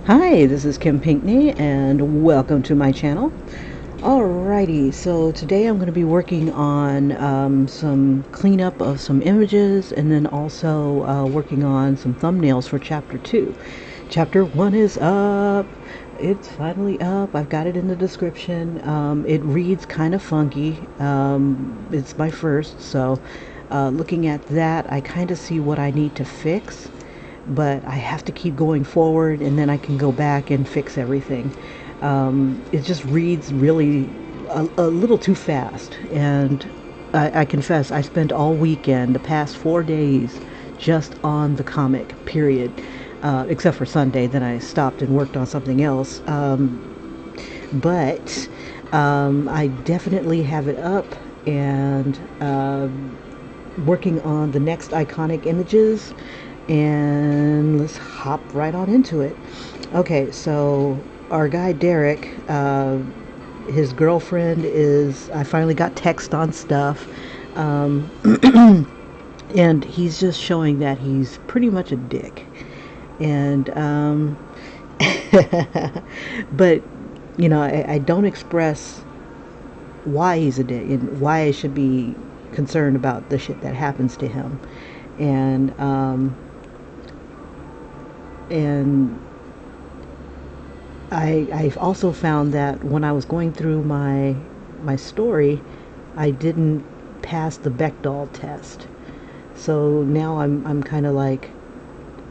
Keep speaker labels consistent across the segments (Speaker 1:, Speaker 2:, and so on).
Speaker 1: Hi, this is Kim Pinkney, and welcome to my channel. Alrighty, so today I'm going to be working on some cleanup of some images, and then also working on some thumbnails for Chapter 2. Chapter 1 is up. It's finally up. I've got it in the description. It reads kind of funky. It's my first, so looking at that, I kind of see what I need to fix, but I have to keep going forward, and then I can go back and fix everything. It just reads really a little too fast, and I confess I spent all weekend, the past 4 days, just on the comic, period. Except for Sunday, then I stopped and worked on something else. But I definitely have it up, and working on the next iconic images, and let's hop right on into it. Okay, so our guy Derek, his girlfriend is, I finally got text on stuff, um, and he's just showing that he's pretty much a dick. And, but, I don't express why he's a dick and why I should be concerned about the shit that happens to him. And, and I've also found that when I was going through my story, I didn't pass the Bechdel test. So now I'm kind of like,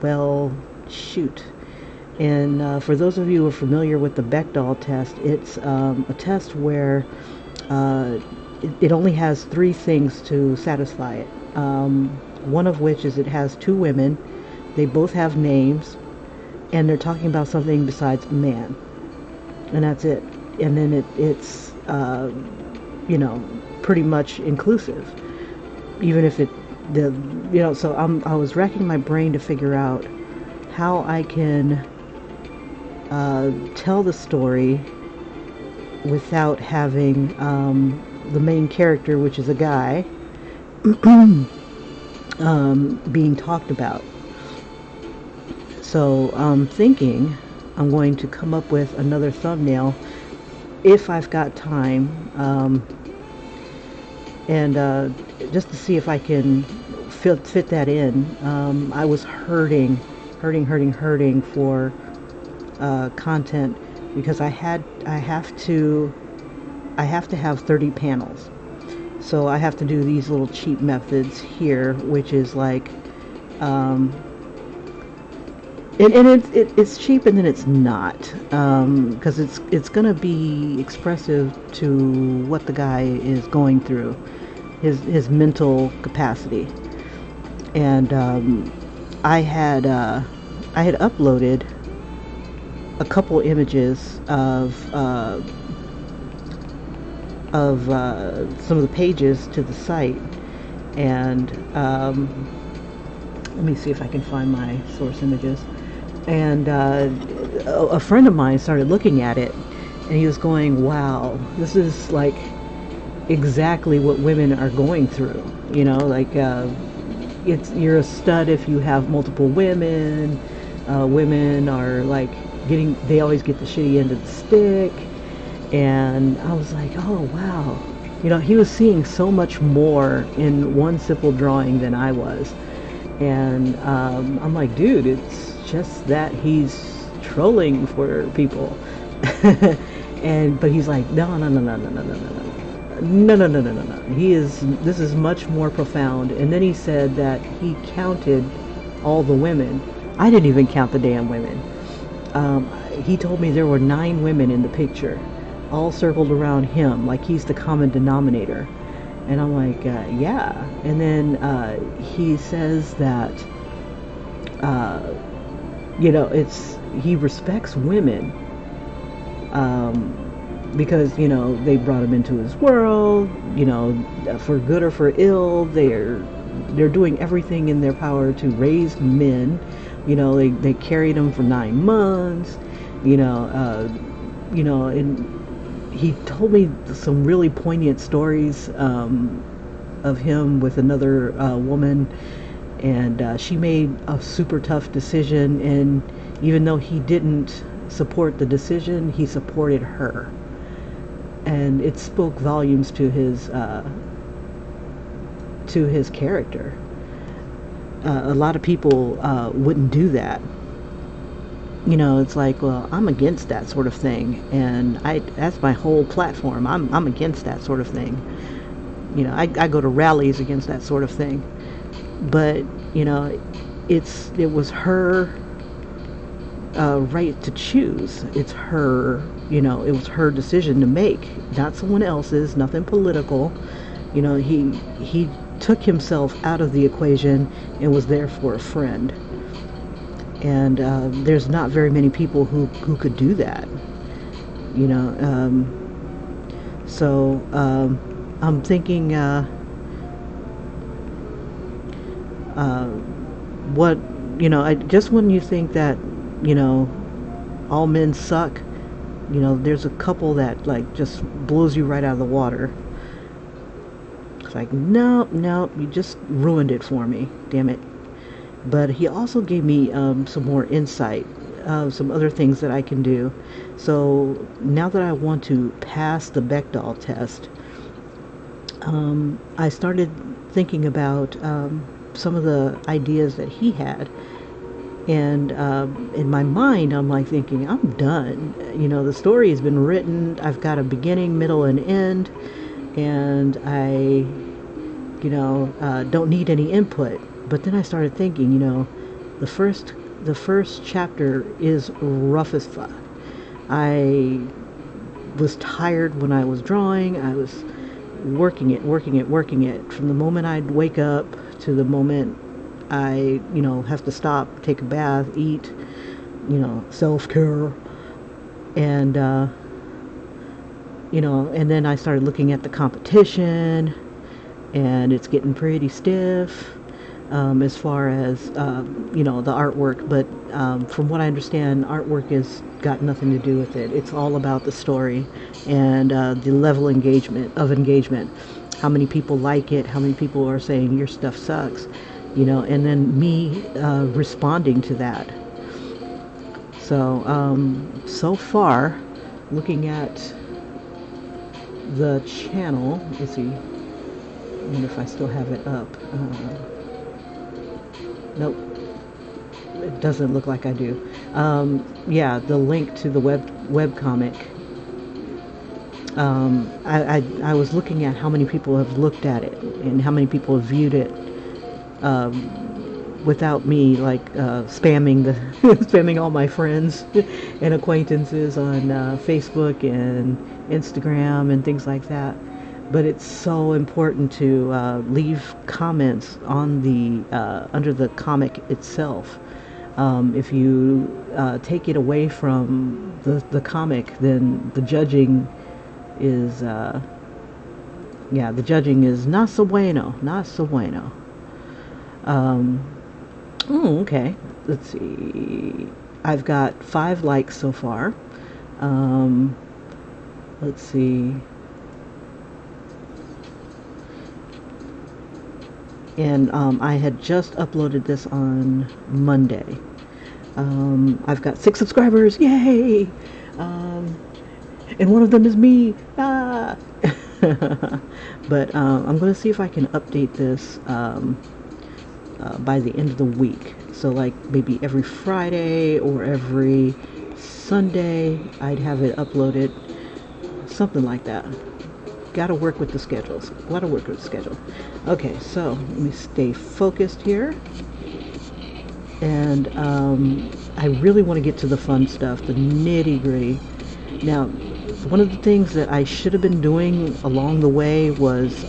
Speaker 1: well, shoot. And for those of you who are familiar with the Bechdel test, it's a test where it only has three things to satisfy it. One of which is it has two women. They both have names, and they're talking about something besides man, and that's it. And then it's pretty much inclusive, even if so I was racking my brain to figure out how I can tell the story without having the main character, which is a guy, being talked about. So I'm thinking I'm going to come up with another thumbnail if I've got time, and just to see if I can fit that in. I was hurting for content, because I have to have 30 panels. So I have to do these little cheap methods here, which is like, and it's cheap, and then it's not, because it's gonna be expressive to what the guy is going through, his mental capacity. And I had uploaded a couple images of some of the pages to the site, and let me see if I can find my source images. And a friend of mine started looking at it, and he was going, wow, this is like exactly what women are going through, like, you're a stud if you have multiple women. Women are like they always get the shitty end of the stick. And I was like, oh wow, he was seeing so much more in one simple drawing than I was. And I'm like, dude, it's just that he's trolling for people. But he's like, no, no, no, no, no, no, no, no, no. No, no, no, no, no, no. This is much more profound. And then he said that he counted all the women. I didn't even count the damn women. He told me there were 9 women in the picture, all circled around him, like he's the common denominator. And I'm like, yeah. And then he says that, he respects women, because they brought him into his world, for good or for ill. They're doing everything in their power to raise men. They carried him for 9 months. And he told me some really poignant stories of him with another woman, and she made a super tough decision, and Even though he didn't support the decision, he supported her. And it spoke volumes to his character. A lot of people wouldn't do that. You know, it's like, well, I'm against that sort of thing, and that's my whole platform. I'm against that sort of thing. You know, I go to rallies against that sort of thing. But, you know, it was her right to choose. It's her, you know, it was her decision to make, not someone else's, nothing political. You know, he took himself out of the equation and was there for a friend. And there's not very many people who could do that. You know, so I'm thinking, what, you know, just when you think that, you know, all men suck, you know, there's a couple that like just blows you right out of the water. It's like, no, you just ruined it for me, damn it. But he also gave me some more insight, some other things that I can do. So now that I want to pass the Bechdel test, I started thinking about some of the ideas that he had. And in my mind, I'm like thinking, I'm done. You know, the story has been written. I've got a beginning, middle, and end. And I, you know, don't need any input. But then I started thinking, you know, the first chapter is rough as fuck. I was tired when I was drawing. I was working it from the moment I'd wake up to the moment I, you know, have to stop, take a bath, eat, you know, self-care. And you know, and then I started looking at the competition, and it's getting pretty stiff. As far as, you know, the artwork, but from what I understand, artwork has got nothing to do with it. It's all about the story and the level of engagement. How many people like it, how many people are saying your stuff sucks, you know, and then me responding to that. So, so far, looking at the channel, let's see, I wonder if I still have it up. Nope, it doesn't look like I do. Yeah, the link to the webcomic. I was looking at how many people have looked at it and how many people have viewed it without me like spamming spamming all my friends and acquaintances on Facebook and Instagram and things like that. But it's so important to leave comments on the under the comic itself. If you take it away from the comic, then the judging is the judging is not so bueno. Okay, let's see. I've got 5 likes so far. Let's see. And I had just uploaded this on Monday. I've got 6 subscribers, yay! And one of them is me. Ah! But I'm going to see if I can update this by the end of the week. So like maybe every Friday or every Sunday I'd have it uploaded, something like that. Gotta work with the schedules. Okay, so let me stay focused here. And I really want to get to the fun stuff, the nitty-gritty. Now, one of the things that I should have been doing along the way was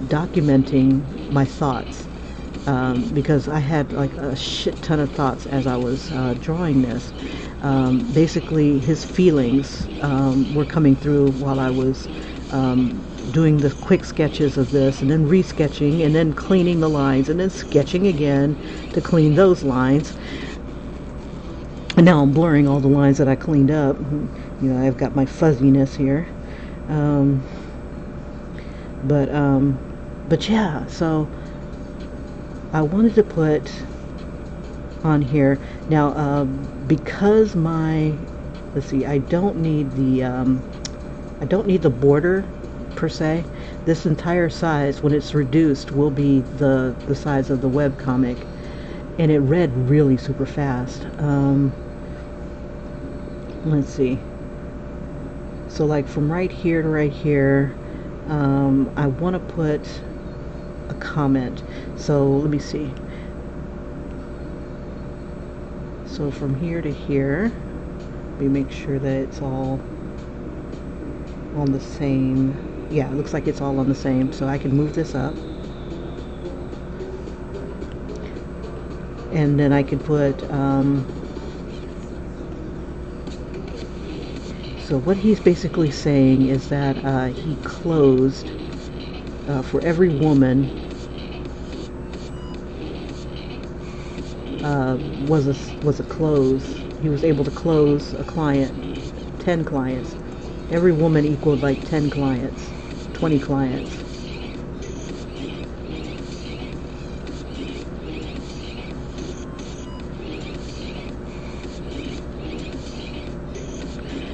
Speaker 1: documenting my thoughts. Because I had like a shit ton of thoughts as I was drawing this. Basically, his feelings were coming through while I was doing the quick sketches of this, and then resketching, and then cleaning the lines, and then sketching again to clean those lines. And now I'm blurring all the lines that I cleaned up. You know, I've got my fuzziness here. But yeah, so I wanted to put on here. Now, because let's see, I don't need the border per se. This entire size, when it's reduced, will be the size of the webcomic, and it read really super fast. Let's see. So like from right here to right here, I want to put a comment. So let me see. So from here to here, let me make sure that it's all on the same. Yeah, it looks like it's all on the same. So I can move this up. And then I can put, so what he's basically saying is that he closed, for every woman, was a close. He was able to close a client, 10 clients. Every woman equaled like 10 clients, 20 clients.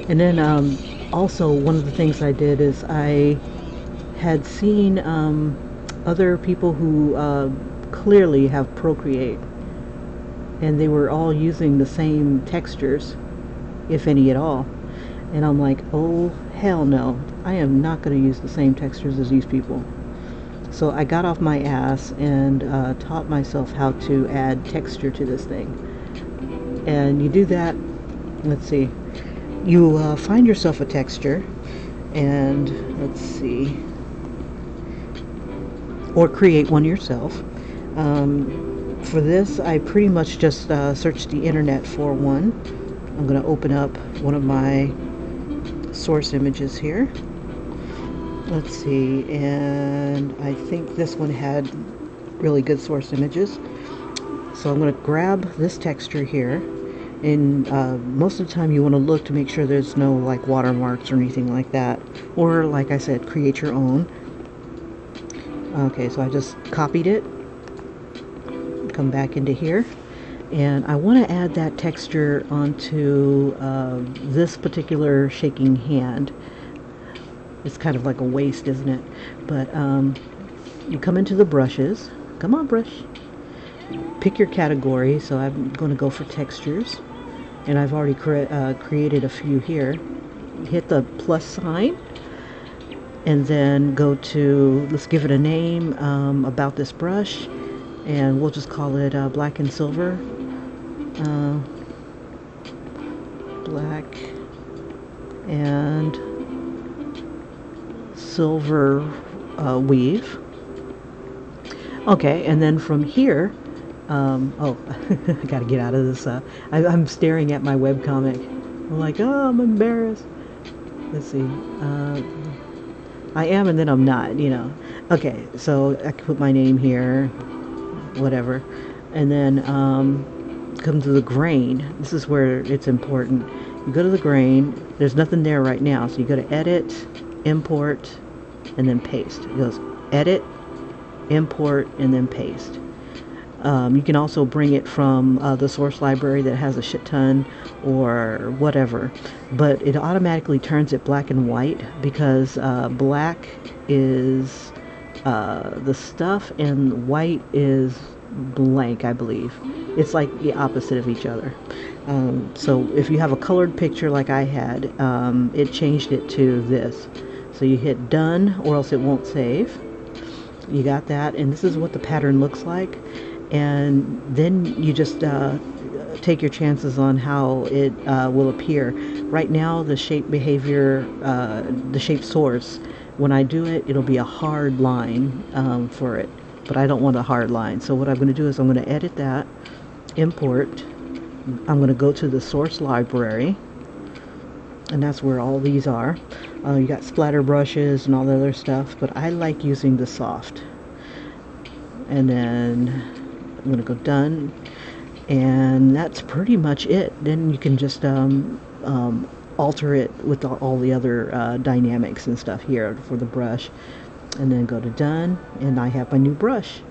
Speaker 1: And then also one of the things I did is I had seen other people who clearly have Procreate, and they were all using the same textures, if any at all. And I'm like, oh hell no, I am not going to use the same textures as these people. So I got off my ass and taught myself how to add texture to this thing. And you do that, let's see, you find yourself a texture, and let's see, or create one yourself. For this, I pretty much just searched the internet for one. I'm going to open up one of my source images here. Let's see, and I think this one had really good source images. So I'm going to grab this texture here, and most of the time you want to look to make sure there's no like watermarks or anything like that, or like I said, create your own. Okay, so I just copied it, come back into here, and I want to add that texture onto this particular shaking hand. It's kind of like a waist, isn't it? But you come into the brushes. Come on, brush. Pick your category. So I'm going to go for textures, and I've already created a few here. Hit the plus sign, and then go to, let's give it a name, about this brush, and we'll just call it black and silver. Black and silver weave. Okay, and then from here, oh, I gotta get out of this. I'm staring at my webcomic. I'm like, oh, I'm embarrassed. Let's see. I am, and then I'm not, you know. Okay, so I can put my name here, whatever, and then come to the grain. This is where it's important. You go to the grain. There's nothing there right now, so you go to edit, import, and then paste. It goes edit, import, and then paste. You can also bring it from the source library that has a shit ton or whatever, but it automatically turns it black and white because black is the stuff and white is blank, I believe. It's like the opposite of each other. So if you have a colored picture like I had, it changed it to this. So you hit done, or else it won't save. You got that, and this is what the pattern looks like. And then you just take your chances on how it will appear. Right now, the shape behavior, the shape source, when I do it, it'll be a hard line for it. But I don't want a hard line. So what I'm going to do is I'm going to edit that, import. I'm going to go to the source library, and that's where all these are. You got splatter brushes and all the other stuff, but I like using the soft. And then I'm going to go done, and that's pretty much it. Then you can just alter it with all the other dynamics and stuff here for the brush, and then go to done, and I have my new brush.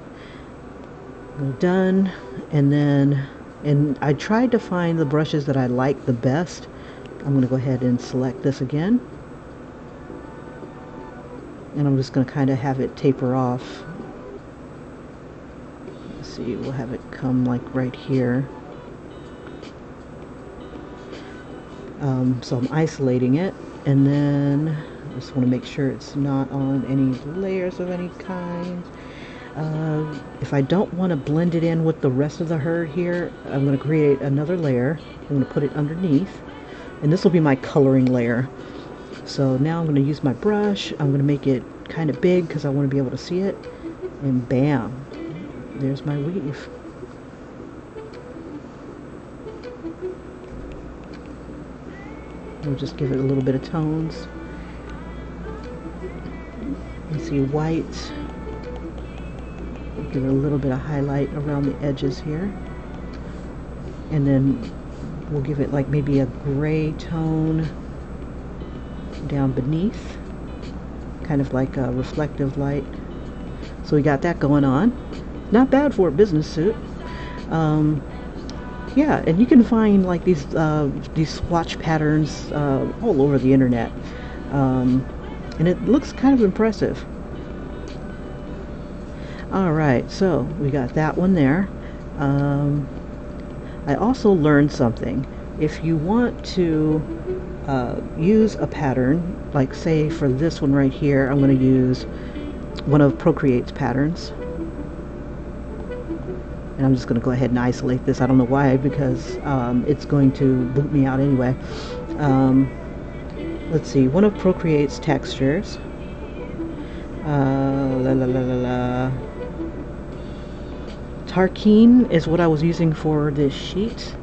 Speaker 1: Go done, and then And I tried to find the brushes that I like the best. I'm going to go ahead and select this again. And I'm just going to kind of have it taper off. Let's see, we'll have it come like right here. So I'm isolating it, and then I just want to make sure it's not on any layers of any kind. If I don't want to blend it in with the rest of the herd here, I'm going to create another layer. I'm going to put it underneath, and this will be my coloring layer. So now I'm going to use my brush. I'm going to make it kind of big because I want to be able to see it, and bam, there's my weave. We'll just give it a little bit of tones. You see white. We'll give it a little bit of highlight around the edges here. And then we'll give it like maybe a gray tone down beneath. Kind of like a reflective light. So we got that going on. Not bad for a business suit. Yeah, and you can find like these swatch patterns all over the internet, and it looks kind of impressive. All right, so we got that one there. I also learned something. If you want to use a pattern, like say for this one right here, I'm going to use one of Procreate's patterns. And I'm just going to go ahead and isolate this. I don't know why, because it's going to boot me out anyway. Let's see, one of Procreate's textures. Tarkine is what I was using for this sheet.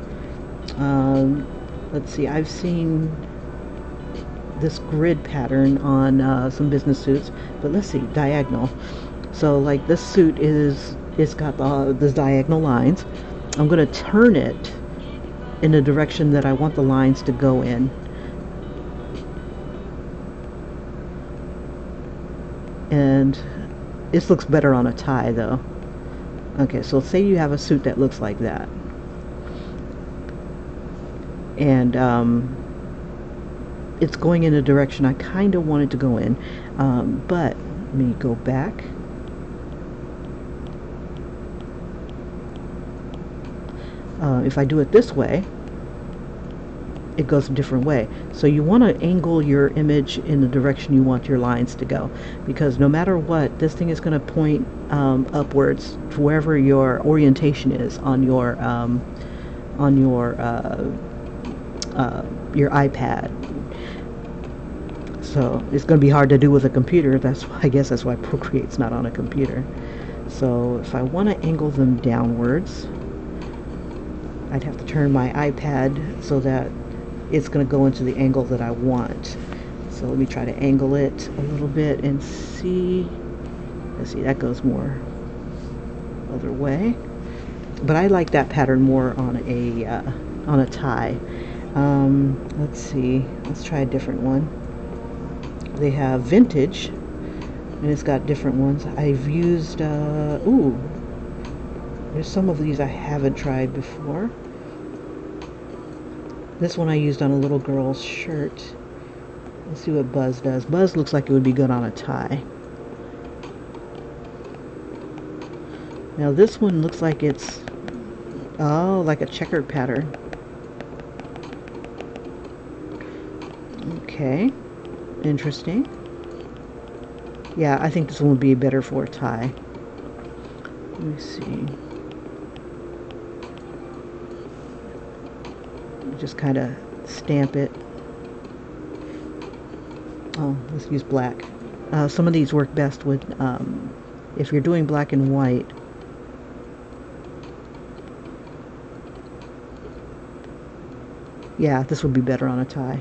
Speaker 1: Let's see, I've seen this grid pattern on some business suits, but let's see, diagonal. So like this suit it's got the diagonal lines. I'm going to turn it in the direction that I want the lines to go in. And this looks better on a tie though. Okay, so say you have a suit that looks like that. And it's going in a direction I kind of want it to go in. But let me go back. If I do it this way, it goes a different way. So you want to angle your image in the direction you want your lines to go, because no matter what, this thing is going to point upwards to wherever your orientation is on your iPad. So it's going to be hard to do with a computer. That's why, I guess that's why Procreate's not on a computer. So if I want to angle them downwards, I'd have to turn my iPad so that it's going to go into the angle that I want. So let me try to angle it a little bit and see. Let's see, that goes more other way. But I like that pattern more on a tie. Let's see. Let's try a different one. They have vintage, and it's got different ones. I've used ooh. There's some of these I haven't tried before. This one I used on a little girl's shirt. Let's see what Buzz does. Buzz looks like it would be good on a tie. Now this one looks like it's, oh, like a checkered pattern. Okay, interesting. Yeah, I think this one would be better for a tie. Let me see. Just kind of stamp it. Oh, let's use black. Some of these work best with, if you're doing black and white. Yeah, this would be better on a tie.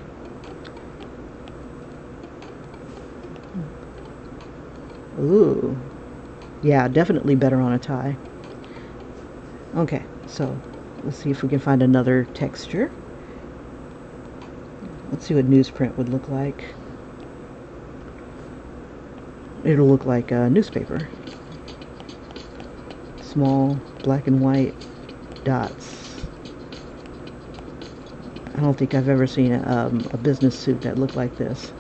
Speaker 1: Ooh. Yeah, definitely better on a tie. Okay, so let's see if we can find another texture. Let's see what newsprint would look like. It'll look like a newspaper. Small black and white dots. I don't think I've ever seen a business suit that looked like this.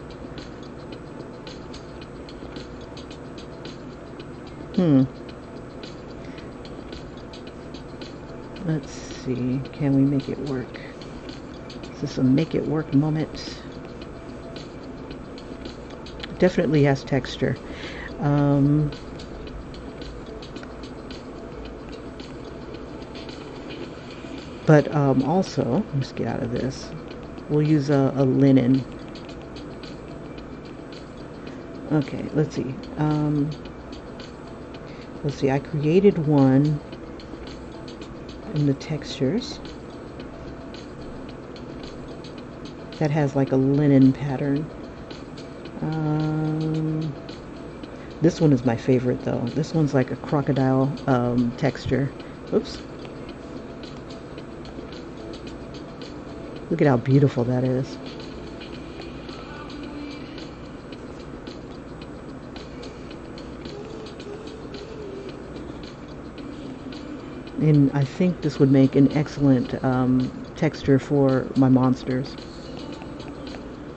Speaker 1: Let's see, can we make it work? Is this a make it work moment? Definitely has texture. But also, let's get out of this. We'll use a linen. Okay, let's see. Let's see, I created one in the textures that has like a linen pattern. This one is my favorite though. This one's like a crocodile texture. Oops. Look at how beautiful that is. And I think this would make an excellent texture for my monsters.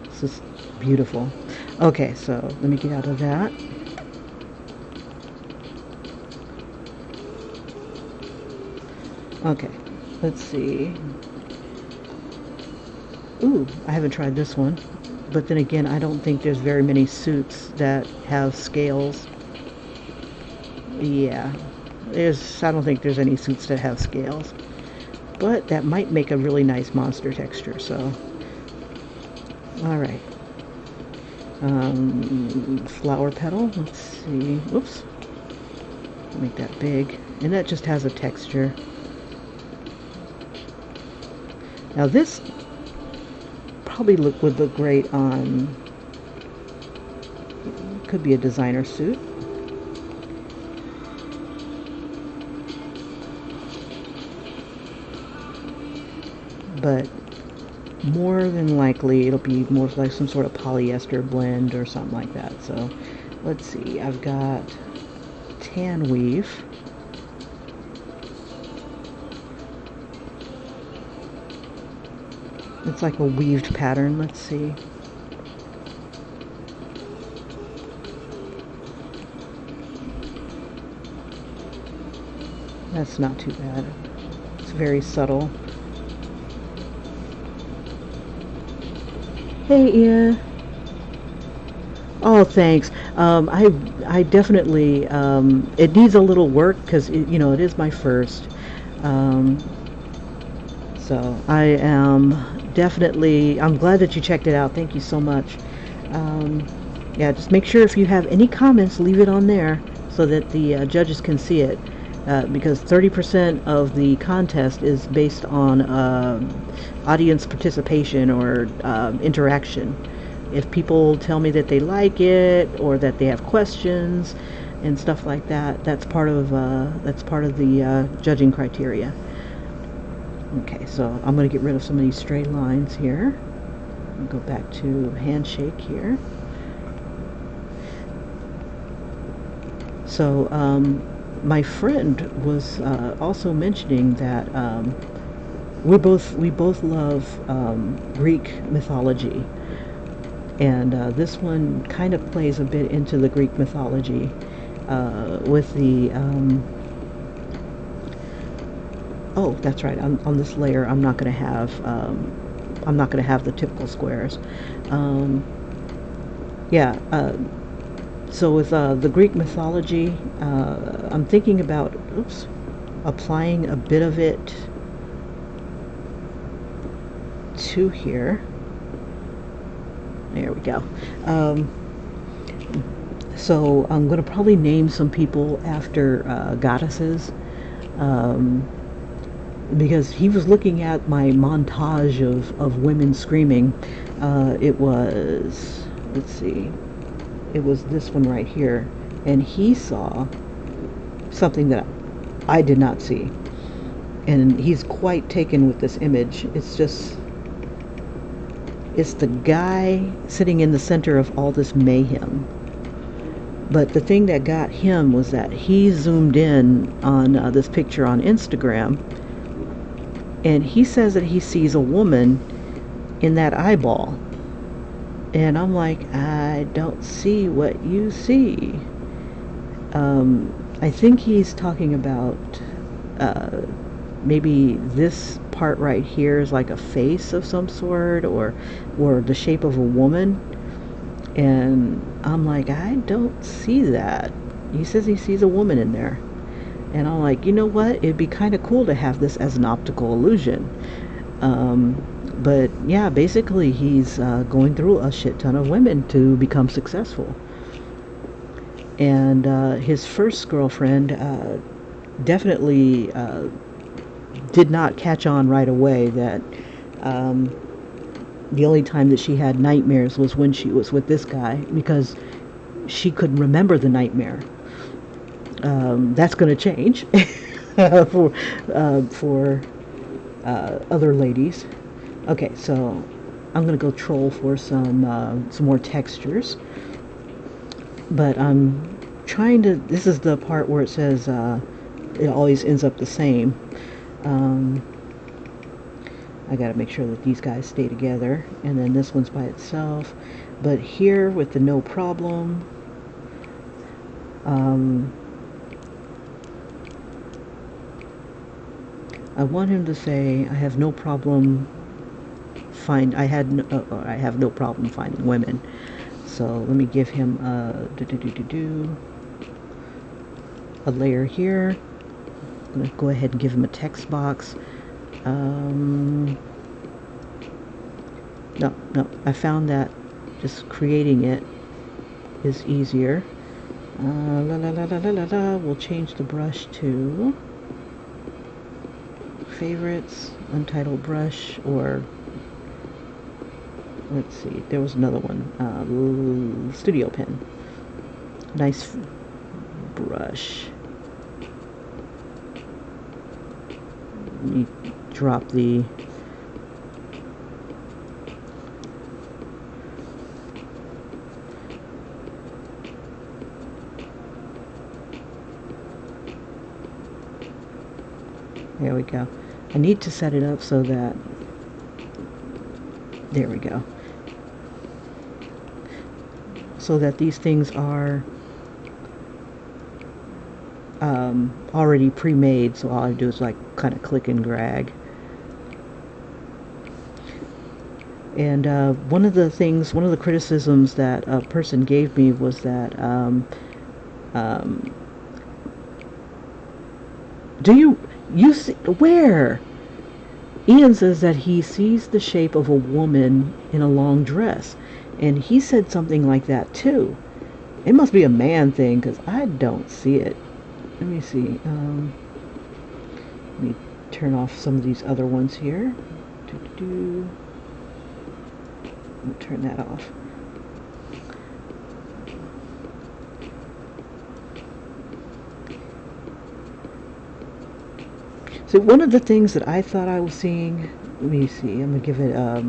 Speaker 1: This is beautiful. Okay, so let me get out of that. Okay, let's see. Ooh, I haven't tried this one. But then again, I don't think there's very many suits that have scales. Yeah, I don't think there's any suits that have scales. But that might make a really nice monster texture, so. Alright. Flower petal, let's see. Whoops. Make that big. And that just has a texture. Now this probably would look great on, could be a designer suit. But more than likely it'll be more like some sort of polyester blend or something like that. So let's see, I've got tan weave. It's like a weaved pattern. Let's see. That's not too bad. It's very subtle. Hey, Ian. Oh, thanks. I definitely, it needs a little work because, you know, it is my first. So I am definitely, I'm glad that you checked it out. Thank you so much. Yeah, just make sure if you have any comments, leave it on there so that the judges can see it. Because 30% of the contest is based on audience participation or interaction. If people tell me that they like it or that they have questions and stuff like that, that's part of the judging criteria. Okay, so I'm going to get rid of some of these straight lines here. I'll go back to handshake here. So my friend was also mentioning that we both love Greek mythology, and this one kind of plays a bit into the Greek mythology with the oh, that's right, on this layer I'm not going to have the typical squares. Yeah, so with the Greek mythology, I'm thinking about, oops, applying a bit of it to here. There we go. So I'm going to probably name some people after goddesses, because he was looking at my montage of women screaming. It was, let's see, it was this one right here, and he saw something that I did not see, and he's quite taken with this image. It's the guy sitting in the center of all this mayhem. But the thing that got him was that he zoomed in on this picture on Instagram, and he says that he sees a woman in that eyeball. And I'm like, I don't see what you see. I think he's talking about maybe this part right here is like a face of some sort, or the shape of a woman. And I'm like, I don't see that. He says he sees a woman in there. And I'm like, you know what? It'd be kind of cool to have this as an optical illusion. But yeah, basically he's going through a shit ton of women to become successful. And his first girlfriend definitely did not catch on right away that the only time that she had nightmares was when she was with this guy, because she couldn't remember the nightmare. That's going to change for other ladies. Okay, so I'm going to go troll for some more textures. But I'm trying to, this is the part where it says it always ends up the same. I gotta make sure that these guys stay together, and then this one's by itself. But here with the no problem, I want him to say, I have no problem I have no problem finding women. So let me give him a layer here. I'm going to go ahead and give him a text box. No, I found that just creating it is easier. We'll change the brush to favorites, untitled brush, or let's see, there was another one, studio pen. Nice brush. You drop the there we go. I need to set it up so that there we go. So that these things are already pre-made, so all I do is like kind of click and drag. And one of the criticisms that a person gave me was that do you see where Ian says that he sees the shape of a woman in a long dress, and he said something like that too. It must be a man thing, because I don't see it. Let me see. Let me turn off some of these other ones here. I'll turn that off. So one of the things that I thought I was seeing, let me see, I'm going to give it, I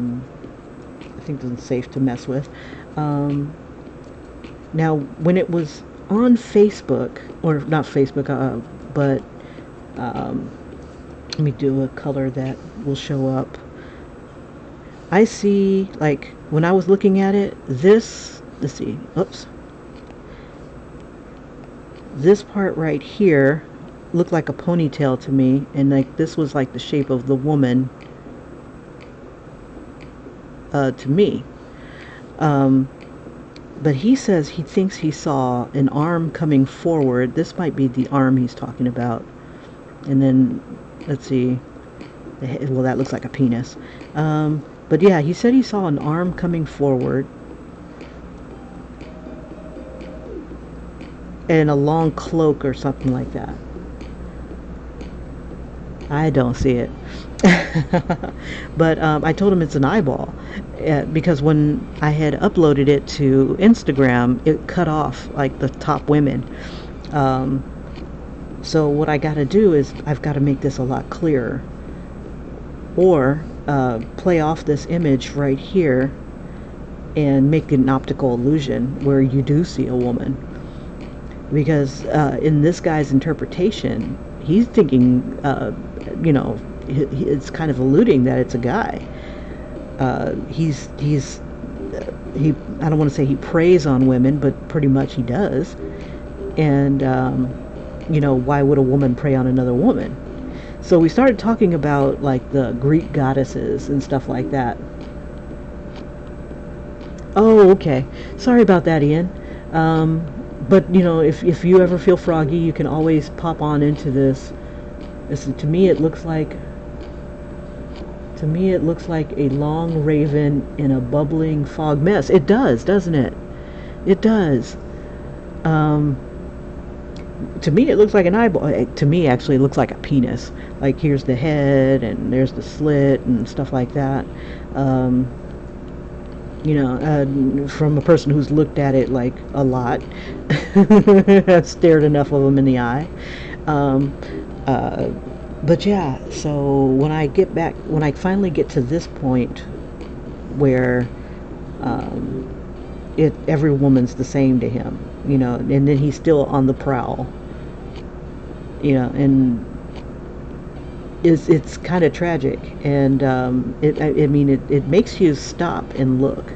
Speaker 1: think this is safe to mess with. Now, when it was on Facebook, or not Facebook, but let me do a color that will show up. I see, like, when I was looking at it, this, let's see, oops. This part right here looked like a ponytail to me, and like this was like the shape of the woman to me. But he says he thinks he saw an arm coming forward. This might be the arm he's talking about. And then, let's see, well, that looks like a penis. But yeah, he said he saw an arm coming forward and a long cloak or something like that. I don't see it. But I told him it's an eyeball, because when I had uploaded it to Instagram, it cut off like the top women. So what I got to do is I've got to make this a lot clearer, or play off this image right here and make an optical illusion where you do see a woman, because in this guy's interpretation, he's thinking, you know, it's kind of alluding that it's a guy. he, I don't want to say he preys on women, but pretty much he does. And why would a woman prey on another woman? So we started talking about like the Greek goddesses and stuff like that. Oh, okay. Sorry about that, Ian. But if you ever feel froggy, you can always pop on into this. To me, it looks like a long raven in a bubbling fog mess. It does, doesn't it? It does. Um, to me, it looks like an eyeball. To me, actually, it looks like a penis. Like here's the head, and there's the slit, and stuff like that. Um, from a person who's looked at it like a lot, I've stared enough of them in the eye. Um, uh, but yeah, so when I finally get to this point where um, every woman's the same to him, and then he's still on the prowl, and it's kind of tragic, and it makes you stop and look,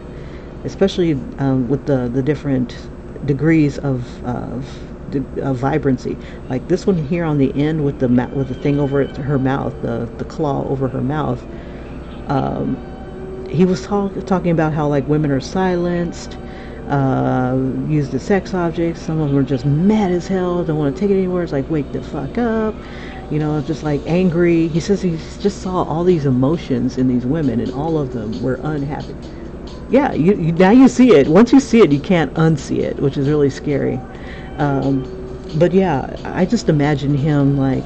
Speaker 1: especially with the different degrees of vibrancy. Like this one here on the end with the thing over her mouth, the claw over her mouth. He was talking about how like women are silenced, used as sex objects. Some of them are just mad as hell, don't want to take it anymore. It's like, wake the fuck up. Just like angry. He says he just saw all these emotions in these women, and all of them were unhappy. Yeah, now you see it. Once you see it, you can't unsee it, which is really scary. But yeah, I just imagine him like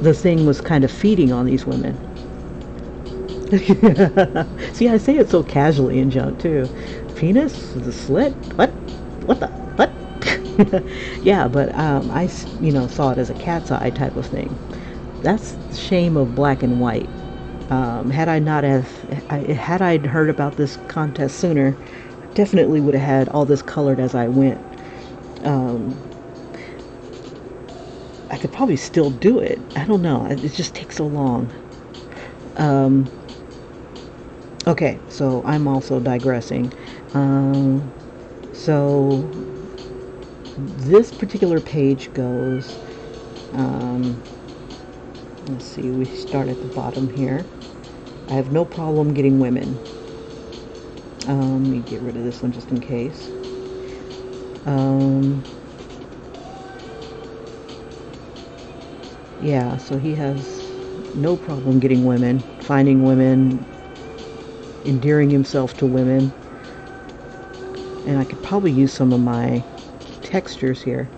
Speaker 1: the thing was kind of feeding on these women. See, I say it so casually in junk too. Penis? The slit? What? What the? What? Yeah, but I saw it as a cat's eye type of thing. That's the shame of black and white. Had I heard about this contest sooner, definitely would have had all this colored as I went. Um, I could probably still do it. I don't know. It just takes so long. Um, okay, so I'm also digressing. So this particular page goes, let's see, we start at the bottom here. I have no problem getting women. Let me get rid of this one just in case. Yeah, so he has no problem getting women, finding women, endearing himself to women. And I could probably use some of my textures here.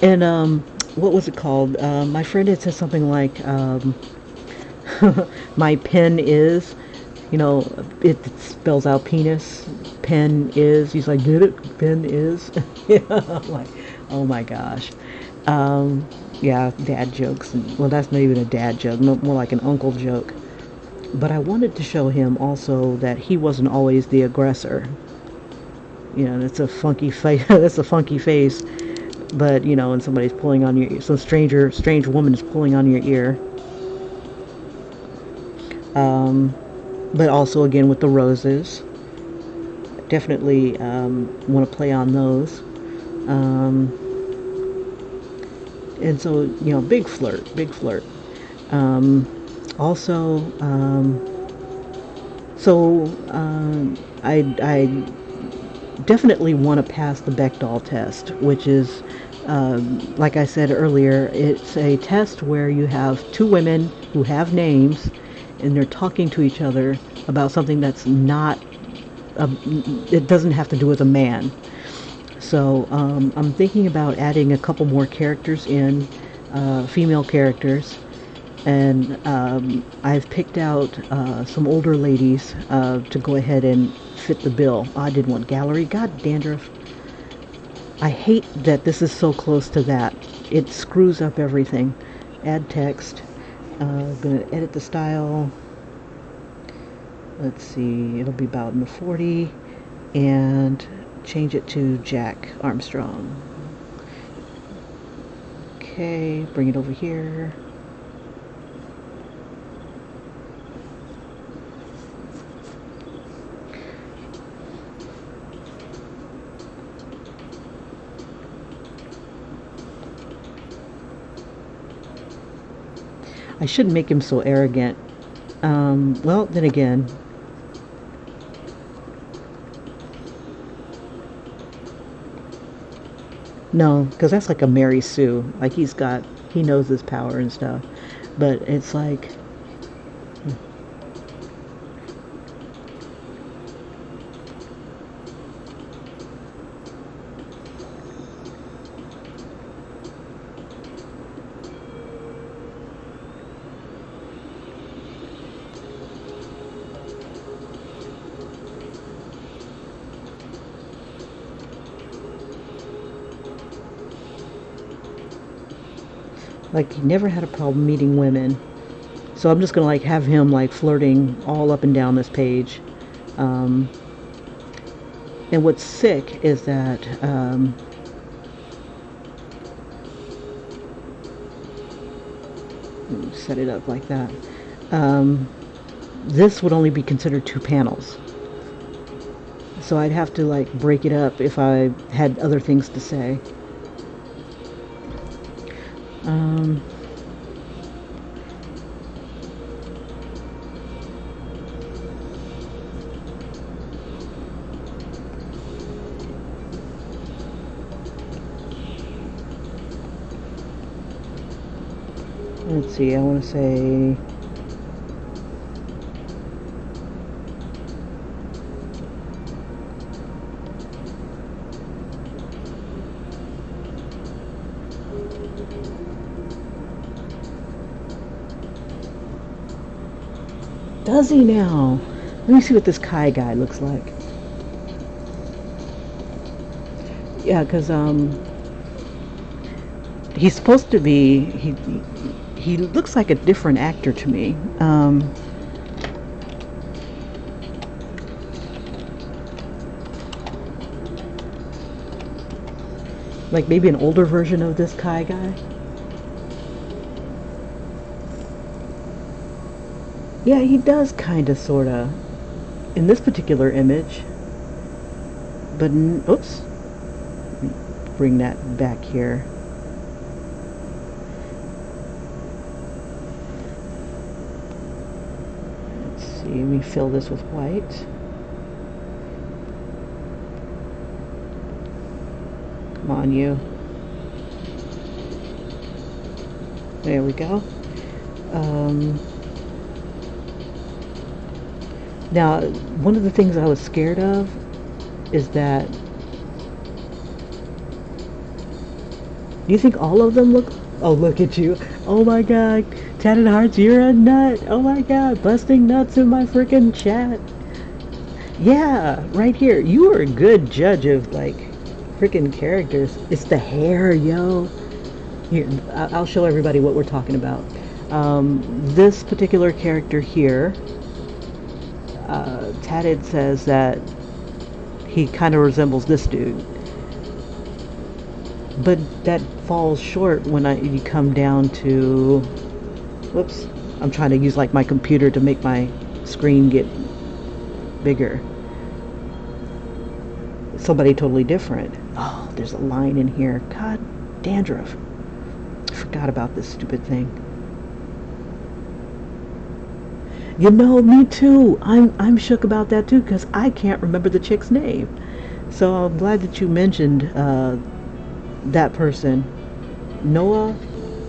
Speaker 1: And what was it called? My friend had said something like, my pen is, it spells out penis. Pen is. He's like, get it? Pen is. Yeah, I'm like, oh my gosh. Yeah, dad jokes. Well, that's not even a dad joke, more like an uncle joke. But I wanted to show him also that he wasn't always the aggressor. That's a funky face. That's a funky face. But when somebody's pulling on your ear, some strange woman is pulling on your ear. But also again with the roses, definitely want to play on those. And so big flirt. Also, I definitely want to pass the Bechdel test, which is, like I said earlier, it's a test where you have two women who have names, and they're talking to each other about something that's not, it doesn't have to do with a man. So I'm thinking about adding a couple more characters in, female characters. And I've picked out some older ladies to go ahead and fit the bill. I didn't want gallery. God dandruff. I hate that this is so close to that. It screws up everything. Add text. I'm going to edit the style. Let's see. It'll be about in the 40. And change it to Jack Armstrong. Okay, bring it over here. I shouldn't make him so arrogant. Well, then again, no, because that's like a Mary Sue. Like he knows his power and stuff. But it's like, he never had a problem meeting women. So I'm just gonna like have him like flirting all up and down this page. And what's sick is that set it up like that. This would only be considered 2 panels. So I'd have to like break it up if I had other things to say. Let's see, I want to say does he now? Let me see what this Kai guy looks like. Yeah, because he's supposed to be he looks like a different actor to me. Like maybe an older version of this Kai guy. Yeah, he does kind of, sort of, in this particular image. But, oops. Let me bring that back here. Let's see, let me fill this with white. Come on, you. There we go. Now, one of the things I was scared of is that, do you think all of them look, oh, look at you. Oh my god, Tatted Hearts, you're a nut. Oh my god, busting nuts in my freaking chat. Yeah, right here. You are a good judge of, like, freaking characters. It's the hair, yo. Here, I'll show everybody what we're talking about. This particular character here, Tatted says that he kind of resembles this dude, but that falls short when you come down to, whoops, I'm trying to use like my computer to make my screen get bigger. Somebody totally different. Oh, there's a line in here. God, dandruff. I forgot about this stupid thing. You know, me too. I'm shook about that too, because I can't remember the chick's name. So I'm glad that you mentioned that person. Noah?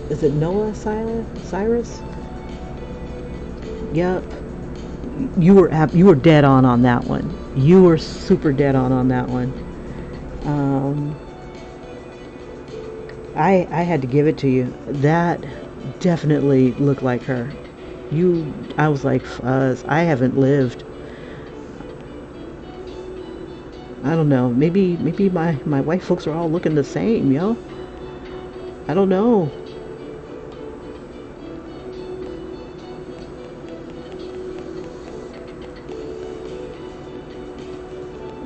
Speaker 1: Is it Noah Cyrus? Yep. You were dead on that one. You were super dead on that one. I had to give it to you. That definitely looked like her. I was like, fuzz, I haven't lived. I don't know, maybe my white folks are all looking the same, yo. I don't know.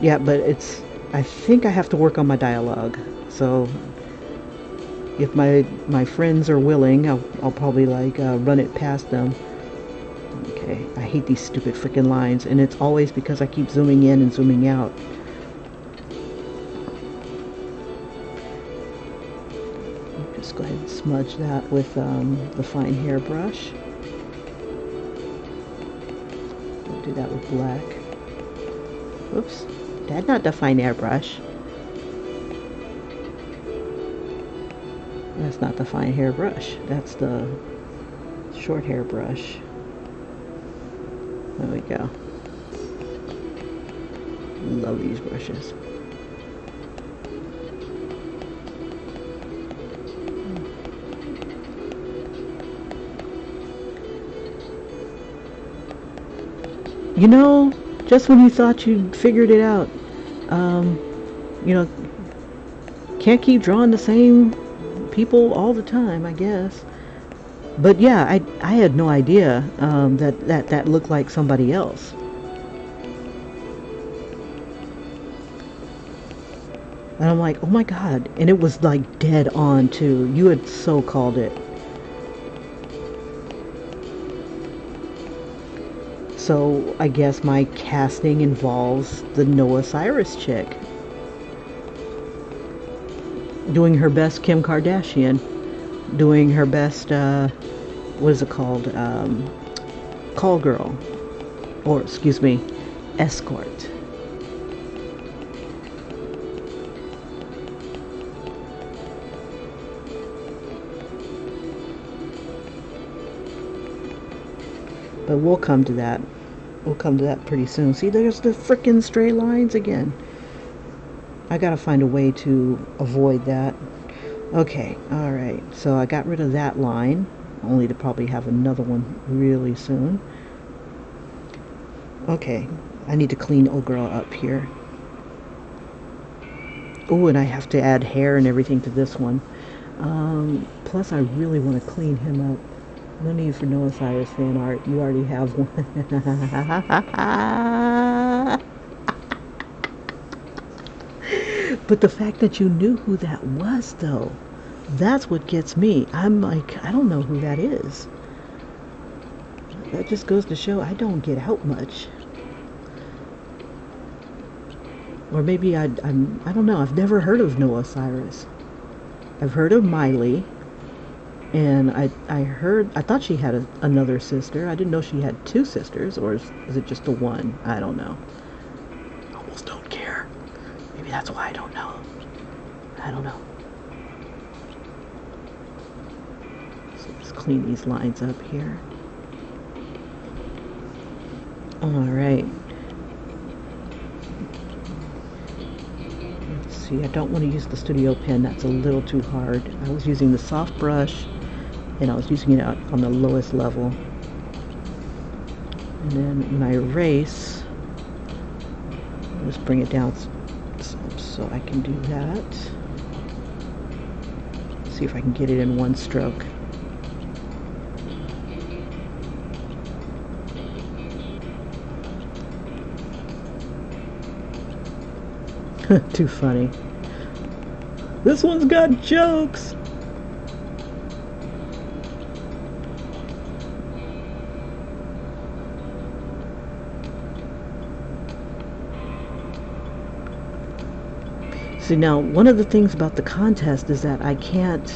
Speaker 1: Yeah, but I think I have to work on my dialogue. So If my friends are willing, I'll probably like run it past them. Okay, I hate these stupid freaking lines, and it's always because I keep zooming in and zooming out. Just go ahead and smudge that with the fine hairbrush. We'll do that with black. Oops, that's not the fine hairbrush. That's not the fine hairbrush. That's the short hairbrush. There we go. Love these brushes. You know, just when you thought you'd figured it out, you know, can't keep drawing the same people all the time, I guess. But yeah, I had no idea that looked like somebody else. And I'm like, oh my god. And it was like dead on too. You had so called it. So I guess my casting involves the Noah Cyrus chick doing her best Kim Kardashian, doing her best what is it called, call girl, or excuse me, escort. But we'll come to that. We'll come to that pretty soon. See, there's the frickin' stray lines again. I gotta find a way to avoid that. Okay, alright. So I got rid of that line, only to probably have another one really soon. Okay, I need to clean old girl up here. Oh, and I have to add hair and everything to this one. Plus, I really want to clean him up. No need for Noah Cyrus fan art. You already have one. But the fact that you knew who that was, though, that's what gets me. I'm like, I don't know who that is. That just goes to show I don't get out much. Or maybe I don't know. I've never heard of Noah Cyrus. I've heard of Miley. And I thought she had another sister. I didn't know she had two sisters, or is it just the one? I don't know. I almost don't care. Maybe that's why I don't know. I don't know. So just clean these lines up here. Alright. Let's see, I don't want to use the studio pen. That's a little too hard. I was using the soft brush, and I was using it out on the lowest level. And then when I erase, I'll just bring it down so I can do that. See if I can get it in one stroke. Too funny. This one's got jokes. See, now, one of the things about the contest is that I can't,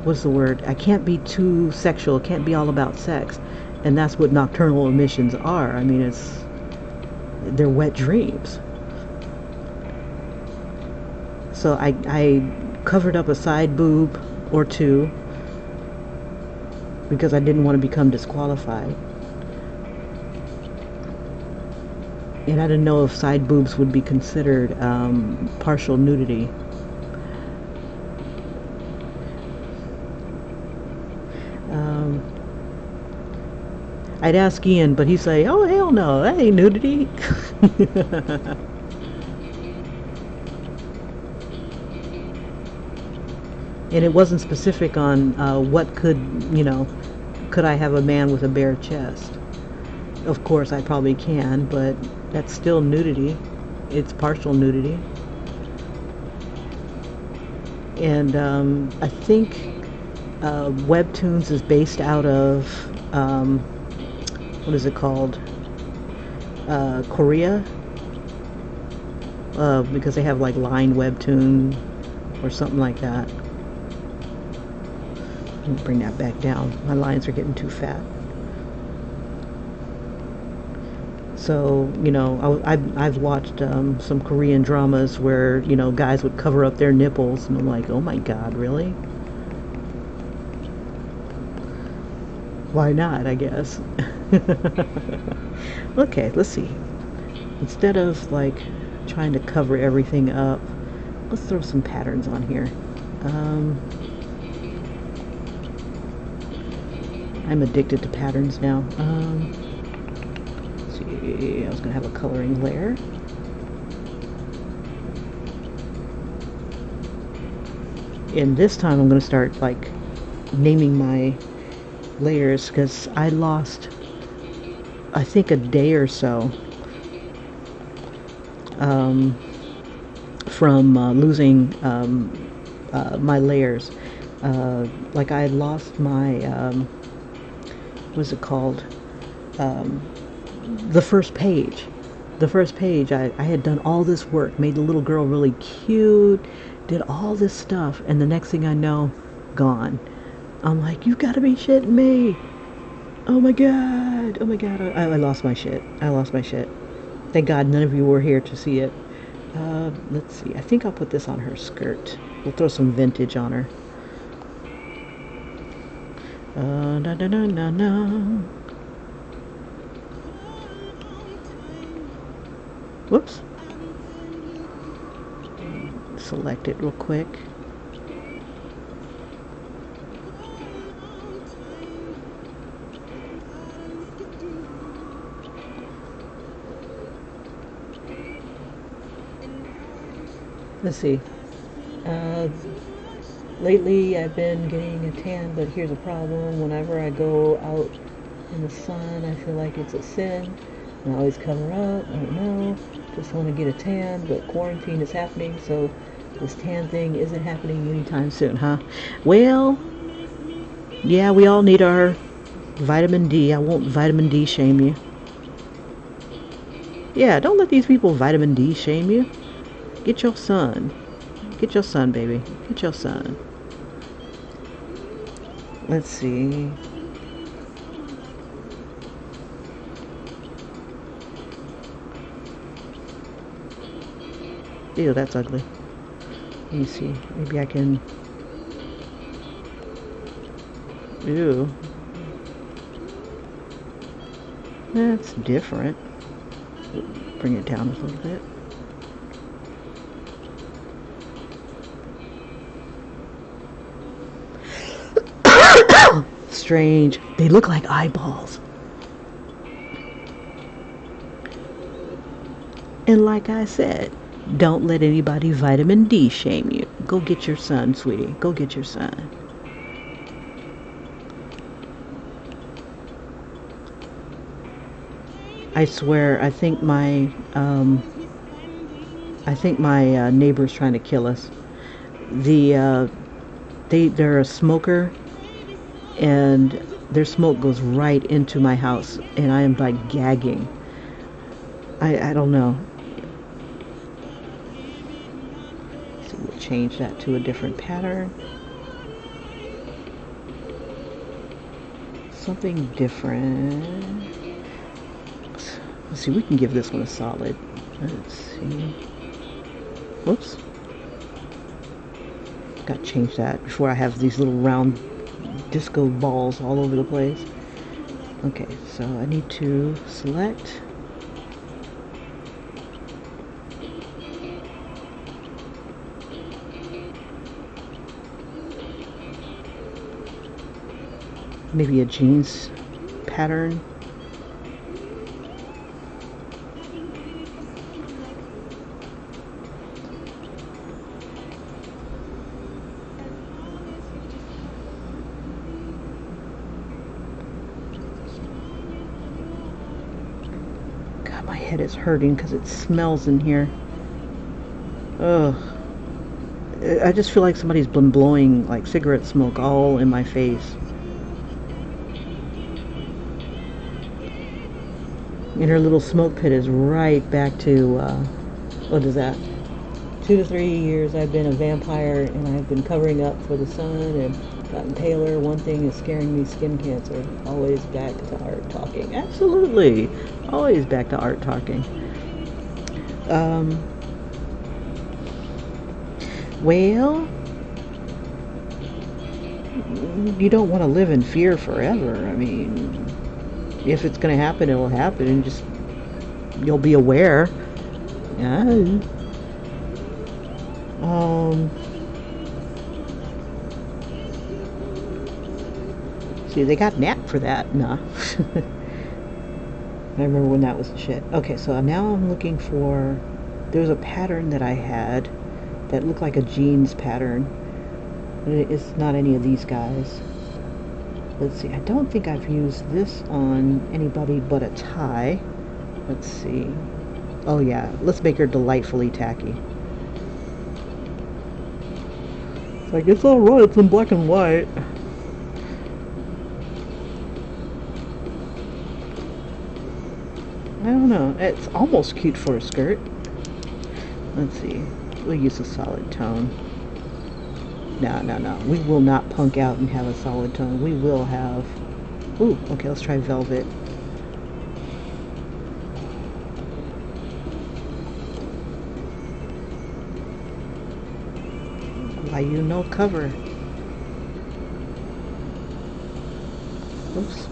Speaker 1: what's the word? I can't be too sexual. It can't be all about sex. And that's what nocturnal emissions are. I mean, they're wet dreams. So I covered up a side boob or two because I didn't want to become disqualified. And I didn't know if side boobs would be considered partial nudity. I'd ask Ian, but he'd say, oh, hell no, that ain't nudity. And it wasn't specific on what could I have a man with a bare chest? Of course, I probably can, but that's still nudity. It's partial nudity. And I think Webtoons is based out of what is it called? Korea, because they have like Line Webtoon or something like that. Let me bring that back down. My lines are getting too fat. So, you know, I've watched some Korean dramas where, you know, guys would cover up their nipples, and I'm like, oh my god, really? Why not, I guess. Okay, let's see. Instead of like trying to cover everything up, let's throw some patterns on here. I'm addicted to patterns now. Let's see, I was gonna have a coloring layer. And this time I'm gonna start like naming my layers, because I lost, I think, a day or so from losing my layers. Like I lost my what's it called, the first page. I had done all this work, made the little girl really cute, did all this stuff, and the next thing I know, gone. I'm like, you gotta be shitting me. Oh my god, I lost my shit. Thank god none of you were here to see it. Let's see, I think I'll put this on her skirt. We'll throw some vintage on her. Whoops. Select it real quick. Let's see. Lately I've been getting a tan, but here's a problem. Whenever I go out in the sun, I feel like it's a sin. And I always cover up. I don't know. Just want to get a tan, but quarantine is happening, so this tan thing isn't happening anytime soon, huh? Well, yeah, we all need our vitamin D. I won't vitamin D shame you. Yeah, don't let these people vitamin D shame you. Get your sun. Get your sun, baby. Get your sun. Let's see. Ew, that's ugly. Let me see. Maybe I can... Ew. That's different. Bring it down a little bit. Strange. They look like eyeballs. And like I said, don't let anybody vitamin D shame you. Go get your sun, sweetie. Go get your sun. I swear, I think my neighbor's trying to kill us. They're a smoker, and their smoke goes right into my house, and I am like gagging. I don't know. So we'll change that to a different pattern. Something different. Let's see, we can give this one a solid. Let's see. Whoops. Got to change that before I have these little round disco balls all over the place. Okay, so I need to select. Maybe a jeans pattern. My head is hurting because it smells in here. Ugh. I just feel like somebody's been blowing like cigarette smoke all in my face. And her little smoke pit is right back to, what is that? 2 to 3 years I've been a vampire and I've been covering up for the sun and gotten paler. One thing is scaring me, skin cancer. Always back to art talking. Absolutely. Always back to art talking. Well, you don't want to live in fear forever. I mean, if it's going to happen, it'll happen, and just you'll be aware. Yeah. See, they got Nat for that. Nah. I remember when that was the shit. Okay, so now I'm looking for... There was a pattern that I had that looked like a jeans pattern. It's not any of these guys. Let's see. I don't think I've used this on anybody but a tie. Let's see. Oh yeah, let's make her delightfully tacky. It's like, it's alright, it's in black and white. I don't know. It's almost cute for a skirt. Let's see. We'll use a solid tone. No. We will not punk out and have a solid tone. We will have... Ooh, okay, let's try velvet. Why you no cover? Oops.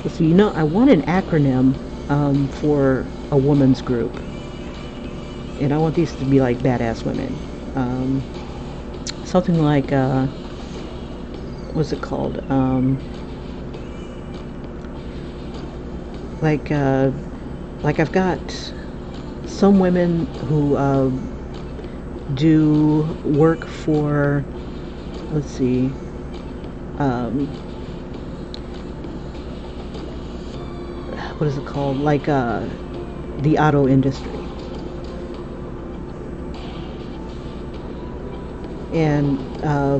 Speaker 1: So, you know, I want an acronym for a woman's group. And I want these to be like badass women. Something like, what's it called? Like I've got some women who do work for, let's see, what is it called? Like the auto industry. And I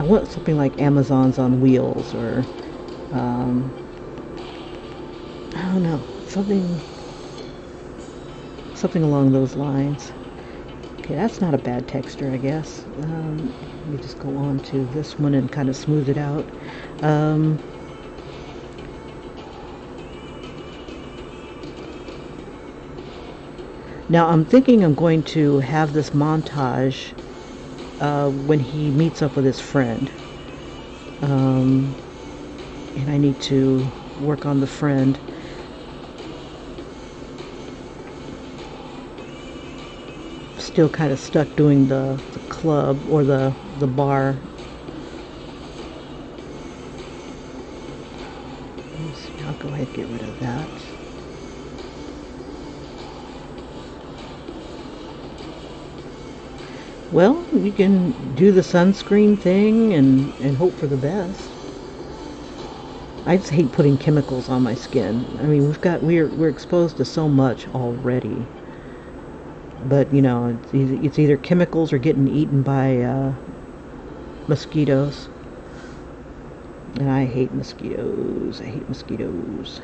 Speaker 1: want something like Amazons on Wheels, or I don't know, something along those lines. Okay, that's not a bad texture, I guess. Let me just go on to this one and kind of smooth it out. Now I'm thinking I'm going to have this montage when he meets up with his friend. And I need to work on the friend. Still kind of stuck doing the club or the bar. Let's see, I'll go ahead and get rid of that. Well, you can do the sunscreen thing and hope for the best. I just hate putting chemicals on my skin. I mean, we're exposed to so much already. But, you know, it's either chemicals or getting eaten by mosquitoes. And I hate mosquitoes. I hate mosquitoes.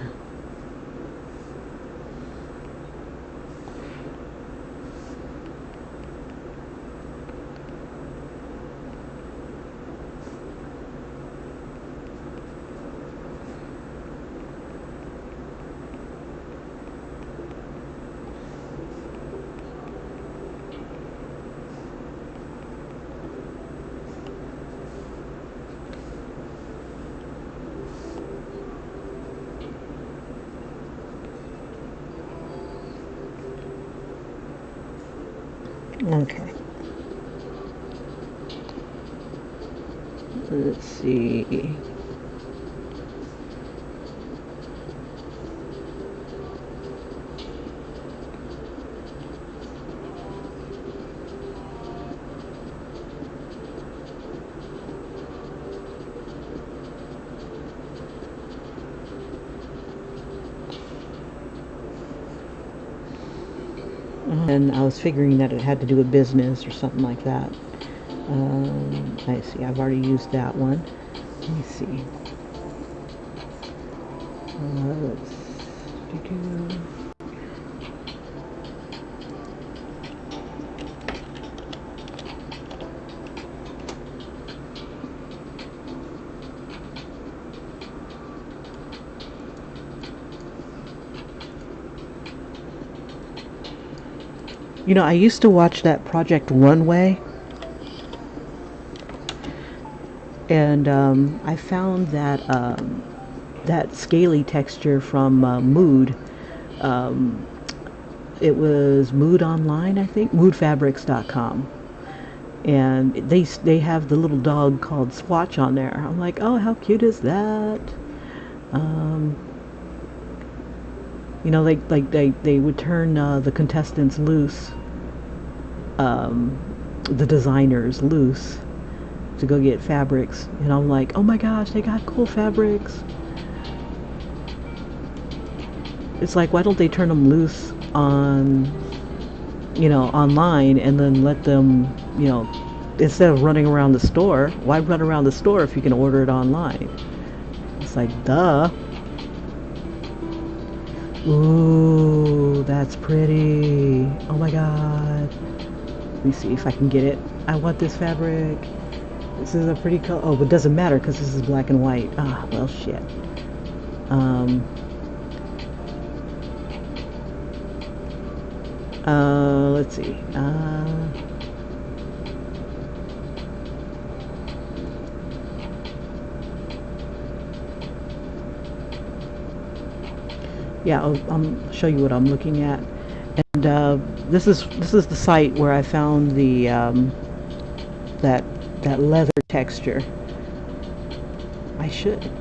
Speaker 1: Okay. Let's see. And I was figuring that it had to do with business or something like that. I see, I've already used that one. Let me see. Let's do. You know, I used to watch that Project Runway, and I found that that scaly texture from Mood. It was Mood Online, I think, moodfabrics.com, and they have the little dog called Swatch on there. I'm like, oh, how cute is that? Um, you know, they would turn the contestants loose, the designers loose to go get fabrics, and I'm like, oh my gosh, they got cool fabrics. It's like, why don't they turn them loose on, you know, online, and then let them, you know, instead of running around the store, why run around the store if you can order it online? It's like, duh. Ooh, that's pretty. Oh my god. Let me see if I can get it. I want this fabric. This is a pretty color. Oh, but it doesn't matter because this is black and white. Ah, well, shit. Let's see. Yeah, I'll show you what I'm looking at. And this is the site where I found the that leather texture. I should.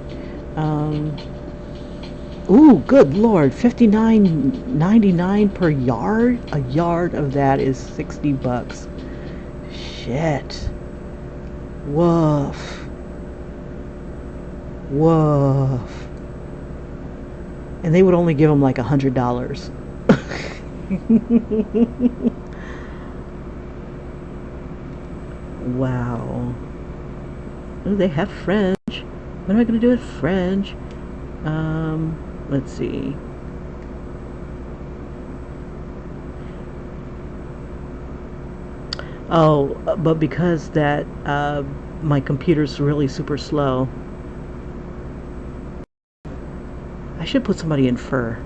Speaker 1: Ooh, good lord, $59.99 per yard. A yard of that is $60. Shit. Woof. Woof. And they would only give them like $100. Wow. Oh, they have French. What am I gonna do with French? Let's see. Oh, but because that my computer's really super slow, I should put somebody in fur.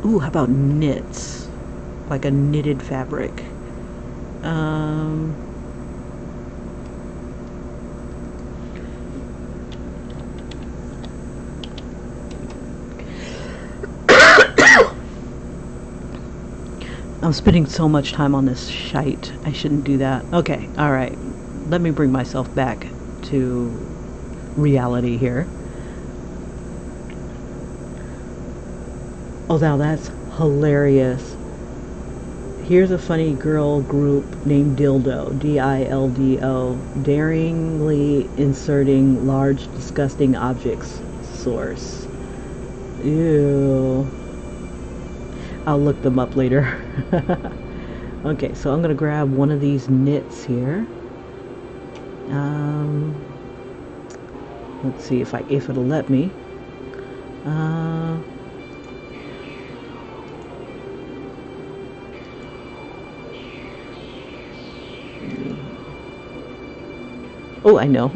Speaker 1: Ooh, how about knits? Like a knitted fabric. I'm spending so much time on this shite. I shouldn't do that. Okay, alright. Let me bring myself back to reality here. Oh, now that's hilarious. Here's a funny girl group named Dildo, D-I-L-D-O, daringly inserting large, disgusting objects source. Ew. I'll look them up later. Okay, so I'm gonna grab one of these knits here. Let's see if it'll let me. Oh, I know.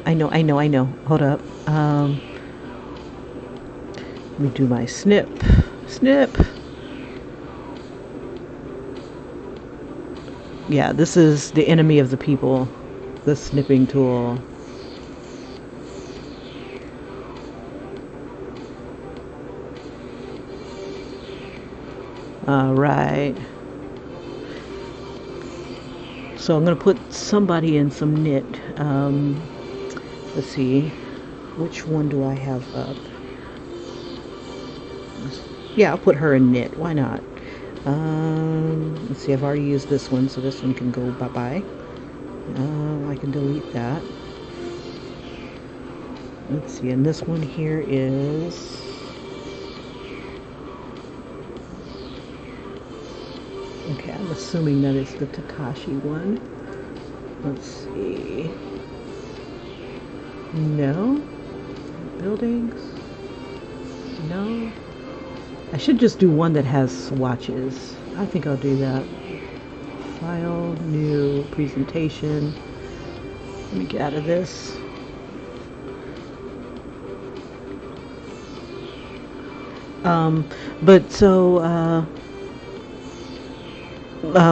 Speaker 1: Hold up. Let me do my snip. Yeah, this is the enemy of the people, the snipping tool. Alright. So I'm going to put somebody in some knit. Let's see. Which one do I have up? Yeah, I'll put her in knit. Why not? Let's see, I've already used this one, so this one can go bye-bye. I can delete that. Let's see, and this one here is assuming that it's the Takashi one. Let's see. No. Buildings. No. I should just do one that has swatches. I think I'll do that. File, new, presentation. Let me get out of this.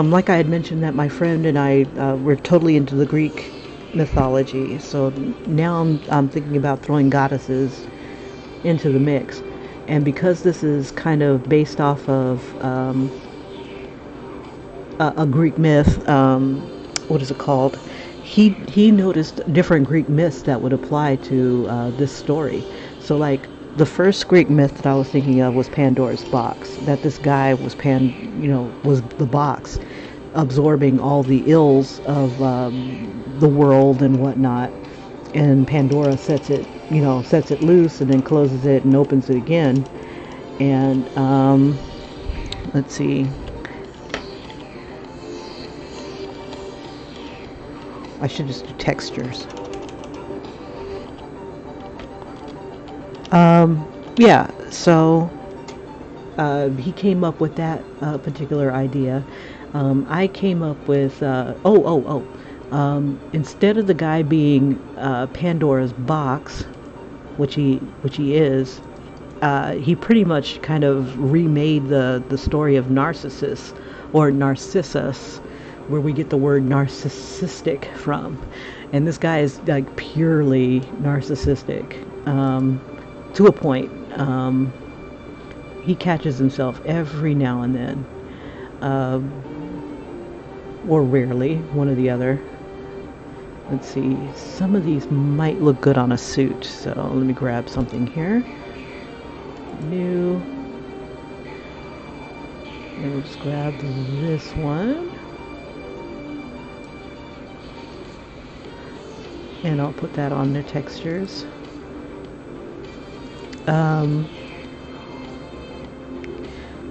Speaker 1: Like I had mentioned that my friend and I were totally into the Greek mythology. So now I'm thinking about throwing goddesses into the mix. And because this is kind of based off of a Greek myth, what is it called? He noticed different Greek myths that would apply to this story. So like the first Greek myth that I was thinking of was Pandora's box. That this guy was was the box, absorbing all the ills of the world and whatnot. And Pandora sets it loose and then closes it and opens it again. And let's see. I should just do textures. Yeah, so he came up with that particular idea. I came up with instead of the guy being Pandora's box, which he is, he pretty much kind of remade the story of Narcissus or Narcissus, where we get the word narcissistic from. And this guy is like purely narcissistic to a point. He catches himself every now and then, or rarely, one or the other. Let's see, some of these might look good on a suit, so let me grab something here. New. And we'll just grab this one. And I'll put that on the textures.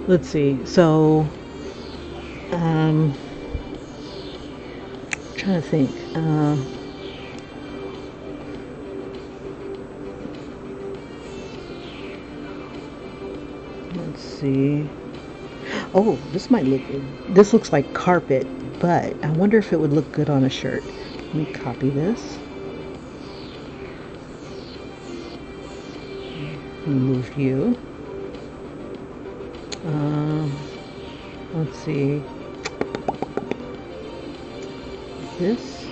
Speaker 1: Let's see, so I'm trying to think. Let's see. Oh, this might look good. This looks like carpet, but I wonder if it would look good on a shirt. Let me copy this. Move you. Let's see. This.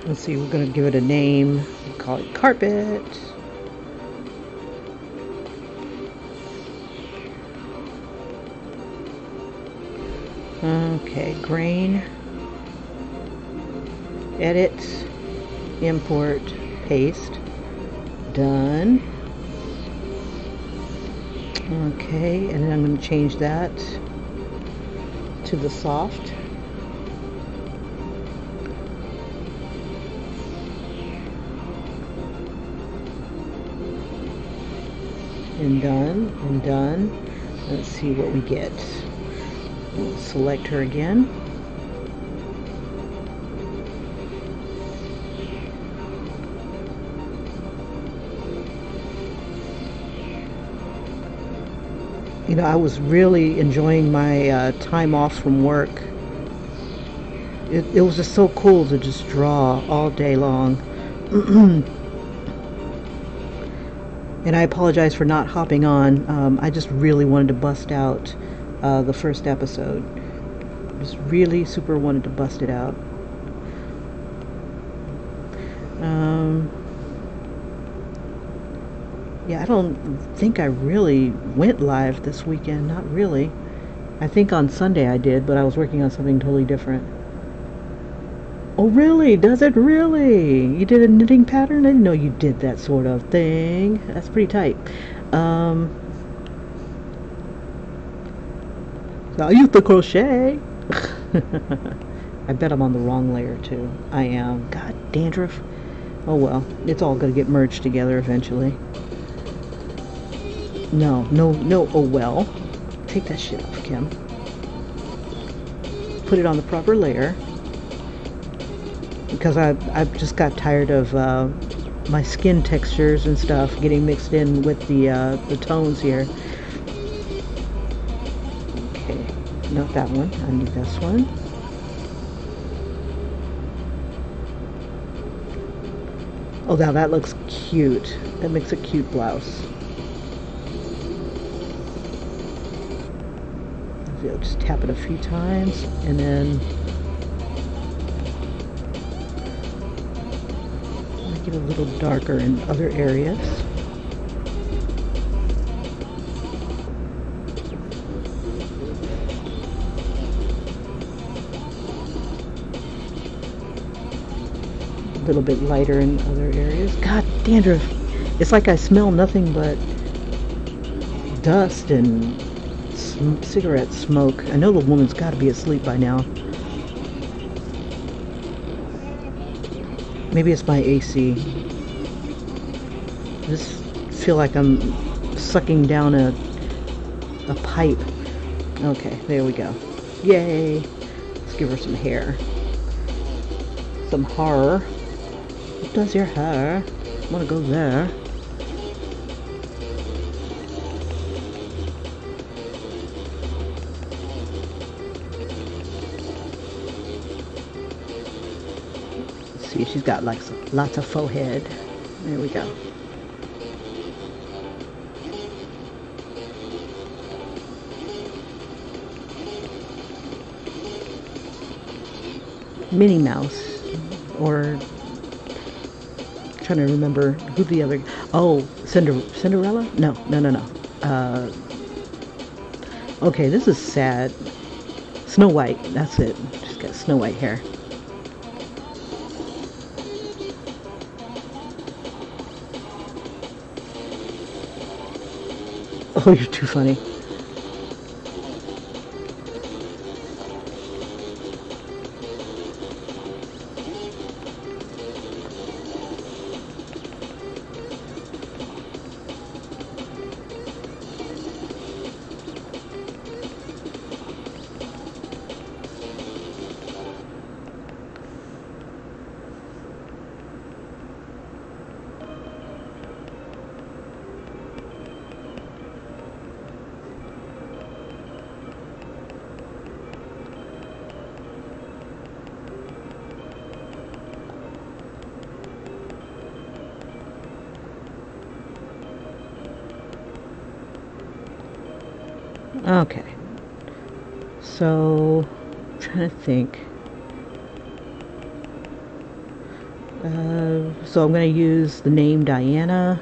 Speaker 1: Let's see, we're going to give it a name. We'll call it carpet. Okay, grain. Edit, import, paste. Done. Okay, and then I'm going to change that to the soft. And done, and done. Let's see what we get. We'll select her again. You know, I was really enjoying my time off from work. It was just so cool to just draw all day long. And I apologize for not hopping on. I just really wanted to bust out the first episode. Just really super wanted to bust it out. Yeah, I don't think I really went live this weekend. Not really. I think on Sunday I did, but I was working on something totally different. Oh, really? Does it really? You did a knitting pattern? I didn't know you did that sort of thing. That's pretty tight. I used to crochet. I bet I'm on the wrong layer too. I am. God, dandruff. Oh well, it's all going to get merged together eventually. No, no, no, oh well. Take that shit off, Kim. Put it on the proper layer. Because I just got tired of my skin textures and stuff getting mixed in with the tones here. Okay, not that one. I need this one. Oh, now that looks cute. That makes a cute blouse. So just tap it a few times and then make it a little darker in other areas. A little bit lighter in other areas. God, dandruff. It's like I smell nothing but dust and cigarette smoke. I know the woman's got to be asleep by now. Maybe it's my AC. I just feel like I'm sucking down a pipe. Okay, there we go. Yay! Let's give her some hair. Some horror. What does your hair? I want to go there. See, she's got like lots of faux head. There we go. Minnie Mouse, or trying to remember who the other. Oh, Cinderella? No. Okay, this is sad. Snow White. That's it. She's got Snow White hair. Oh, you're too funny. Okay, so I'm trying to think. So I'm going to use the name Diana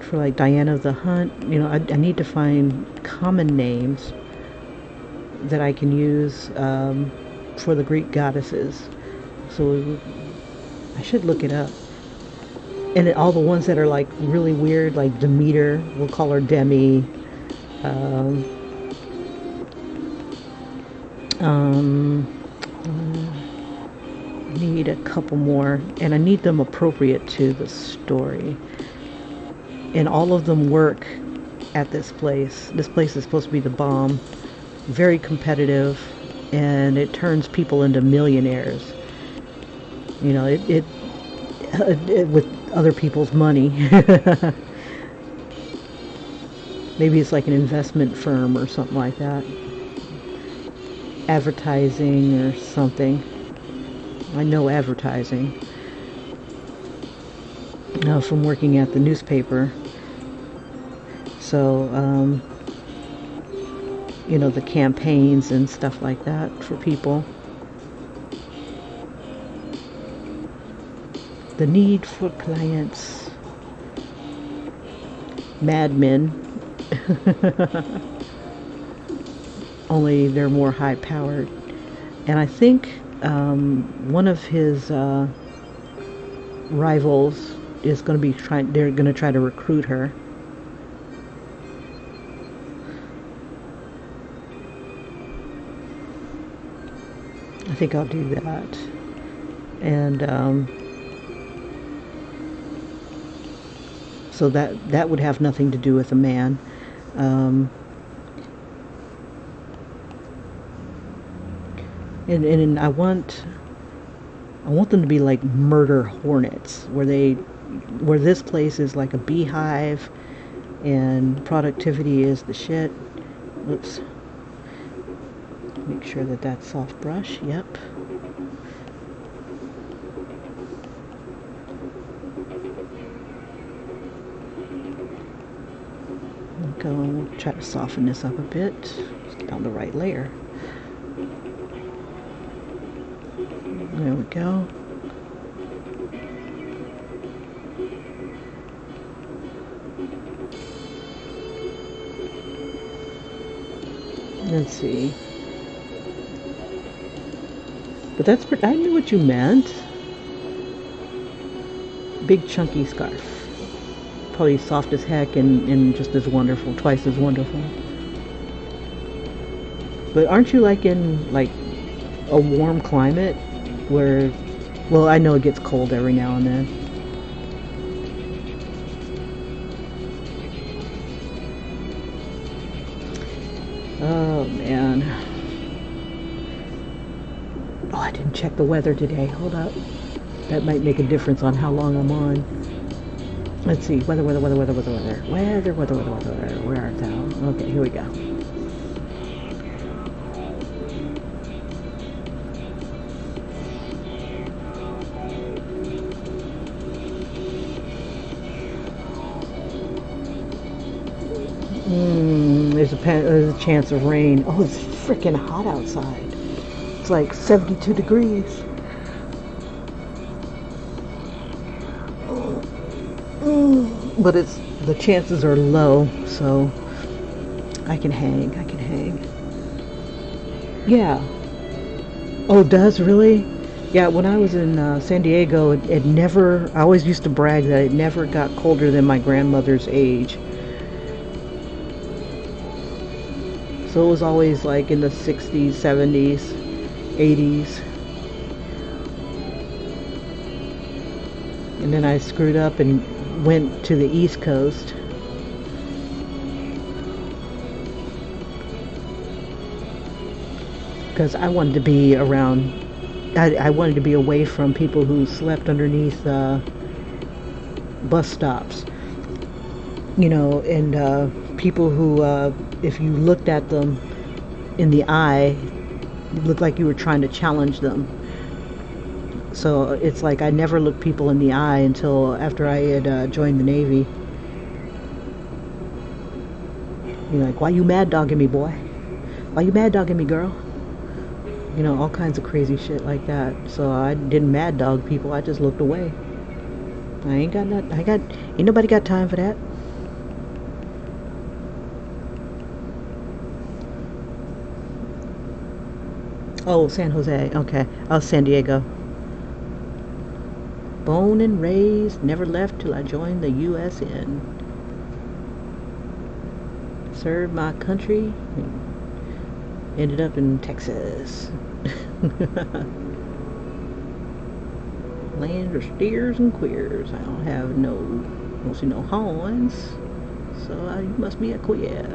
Speaker 1: for like Diana of the Hunt. You know, I need to find common names that I can use for the Greek goddesses. So I should look it up. And all the ones that are like really weird, like Demeter, we'll call her Demi. I need a couple more, and I need them appropriate to the story. And all of them work at this place. This place is supposed to be the bomb. Very competitive, and it turns people into millionaires. You know, it with other people's money. Maybe it's like an investment firm or something like that. Advertising or something. I know advertising. From working at the newspaper. So, you know, the campaigns and stuff like that for people. The need for clients. Mad Men. Only they're more high powered. And I think one of his rivals is going to be they're going to try to recruit her. I think I'll do that. And So that would have nothing to do with a man. Um, and I want them to be like murder hornets, where this place is like a beehive, and productivity is the shit. Oops. Make sure that that's soft brush. Yep. We'll try to soften this up a bit. Just get on the right layer. There we go. Let's see. But that's, I knew what you meant. Big chunky scarf. Probably soft as heck and just as wonderful, twice as wonderful. But aren't you like in like a warm climate where, well, I know it gets cold every now and then. Oh man. Oh, I didn't check the weather today. Hold up. That might make a difference on how long I'm on. Let's see. Weather. Where art thou? Okay, here we go. There's a chance of rain. Oh, it's freaking hot outside. It's like 72 degrees. But the chances are low, so I can hang. Yeah. Oh, it does really? Yeah, when I was in San Diego, it never, I always used to brag that it never got colder than my grandmother's age. So it was always like in the 60s, 70s, 80s. And then I screwed up and went to the East Coast. Because I wanted to be around, I wanted to be away from people who slept underneath bus stops. You know, and people who, if you looked at them in the eye, it looked like you were trying to challenge them. So it's like I never looked people in the eye until after I had joined the Navy. You're like, why you mad dogging me, boy? Why you mad dogging me, girl? You know, all kinds of crazy shit like that. So I didn't mad dog people. I just looked away. Ain't nobody got time for that. Oh, San Jose. Okay. Oh, San Diego. Born and raised, never left till I joined the USN. Served my country, and ended up in Texas. Land of steers and queers. I don't have mostly no horns, so you must be a queer.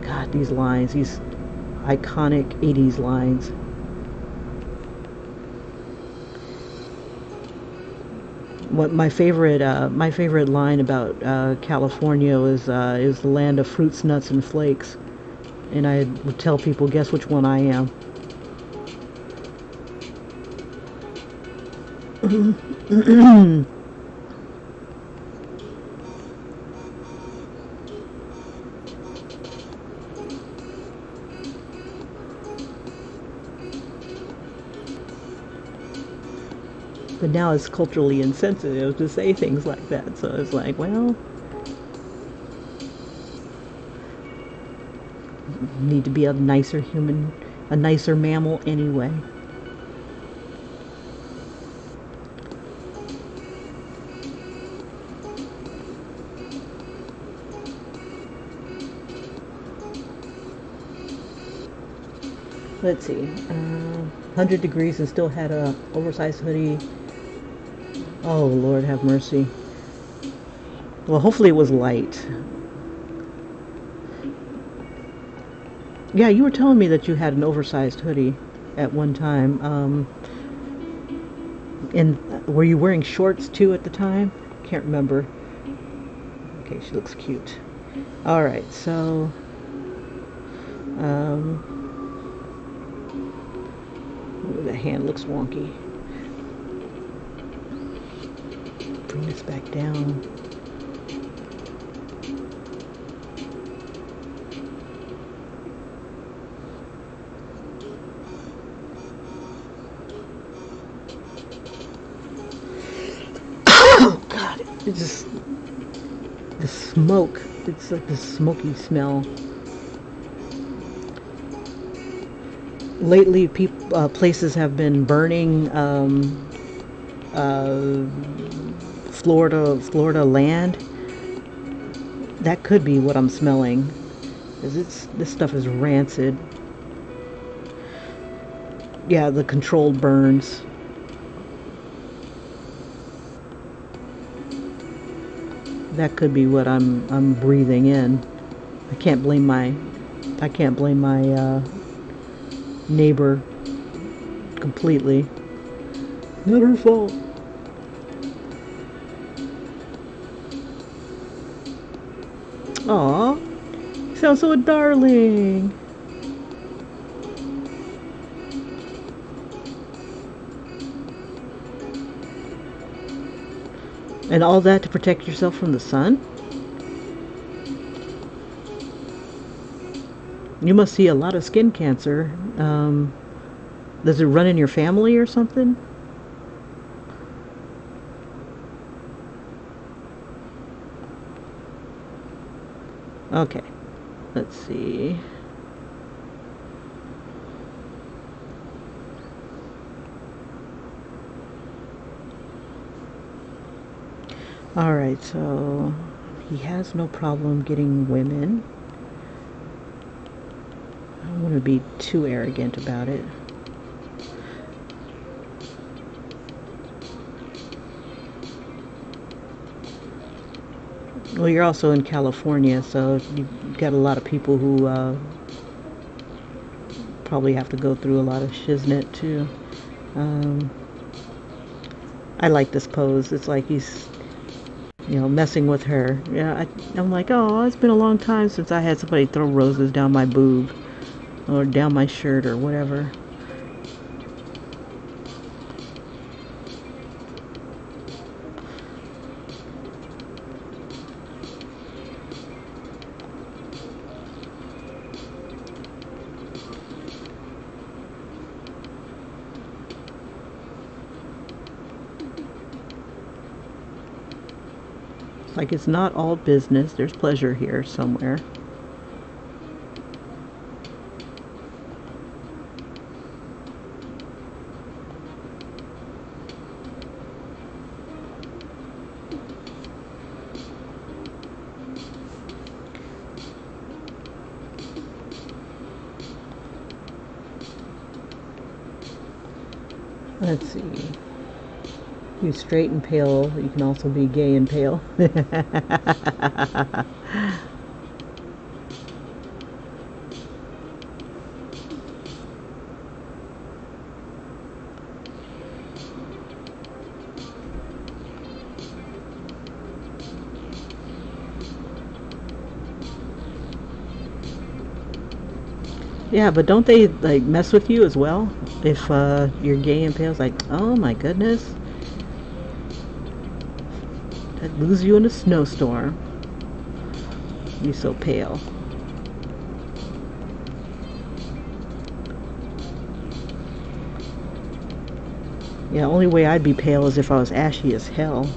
Speaker 1: God, these lines, these iconic 80s lines. What my favorite line about California is the land of fruits, nuts, and flakes, and I would tell people, guess which one I am. But now it's culturally insensitive to say things like that, so it's like, well, you need to be a nicer human, a nicer mammal anyway. Let's see, 100 degrees and still had a oversized hoodie. Oh, Lord have mercy. Well, hopefully it was light. Yeah, you were telling me that you had an oversized hoodie at one time. And were you wearing shorts too at the time? Can't remember. Okay, she looks cute. All right, so the hand looks wonky. Bring this back down. Oh God! It just the smoke. It's like this smoky smell. Lately, places have been burning Florida land. That could be what I'm smelling, because this stuff is rancid. Yeah, the controlled burns. That could be what I'm breathing in. I can't blame my neighbor completely. Not her fault. Aw, you sound so darling. And all that to protect yourself from the sun? You must see a lot of skin cancer. Does it run in your family or something? Okay, let's see. Alright, so he has no problem getting women. I don't want to be too arrogant about it. Well, you're also in California, so you've got a lot of people who probably have to go through a lot of shiznit too. I like this pose. It's like he's, messing with her. Yeah, I'm like, oh, it's been a long time since I had somebody throw roses down my boob or down my shirt or whatever. Like, it's not all business. There's pleasure here somewhere. Let's see. You straight and pale. You can also be gay and pale. Yeah, but don't they like mess with you as well? If you're gay and pale, it's like, oh my goodness. I'd lose you in a snowstorm. You're so pale. Yeah, only way I'd be pale is if I was ashy as hell.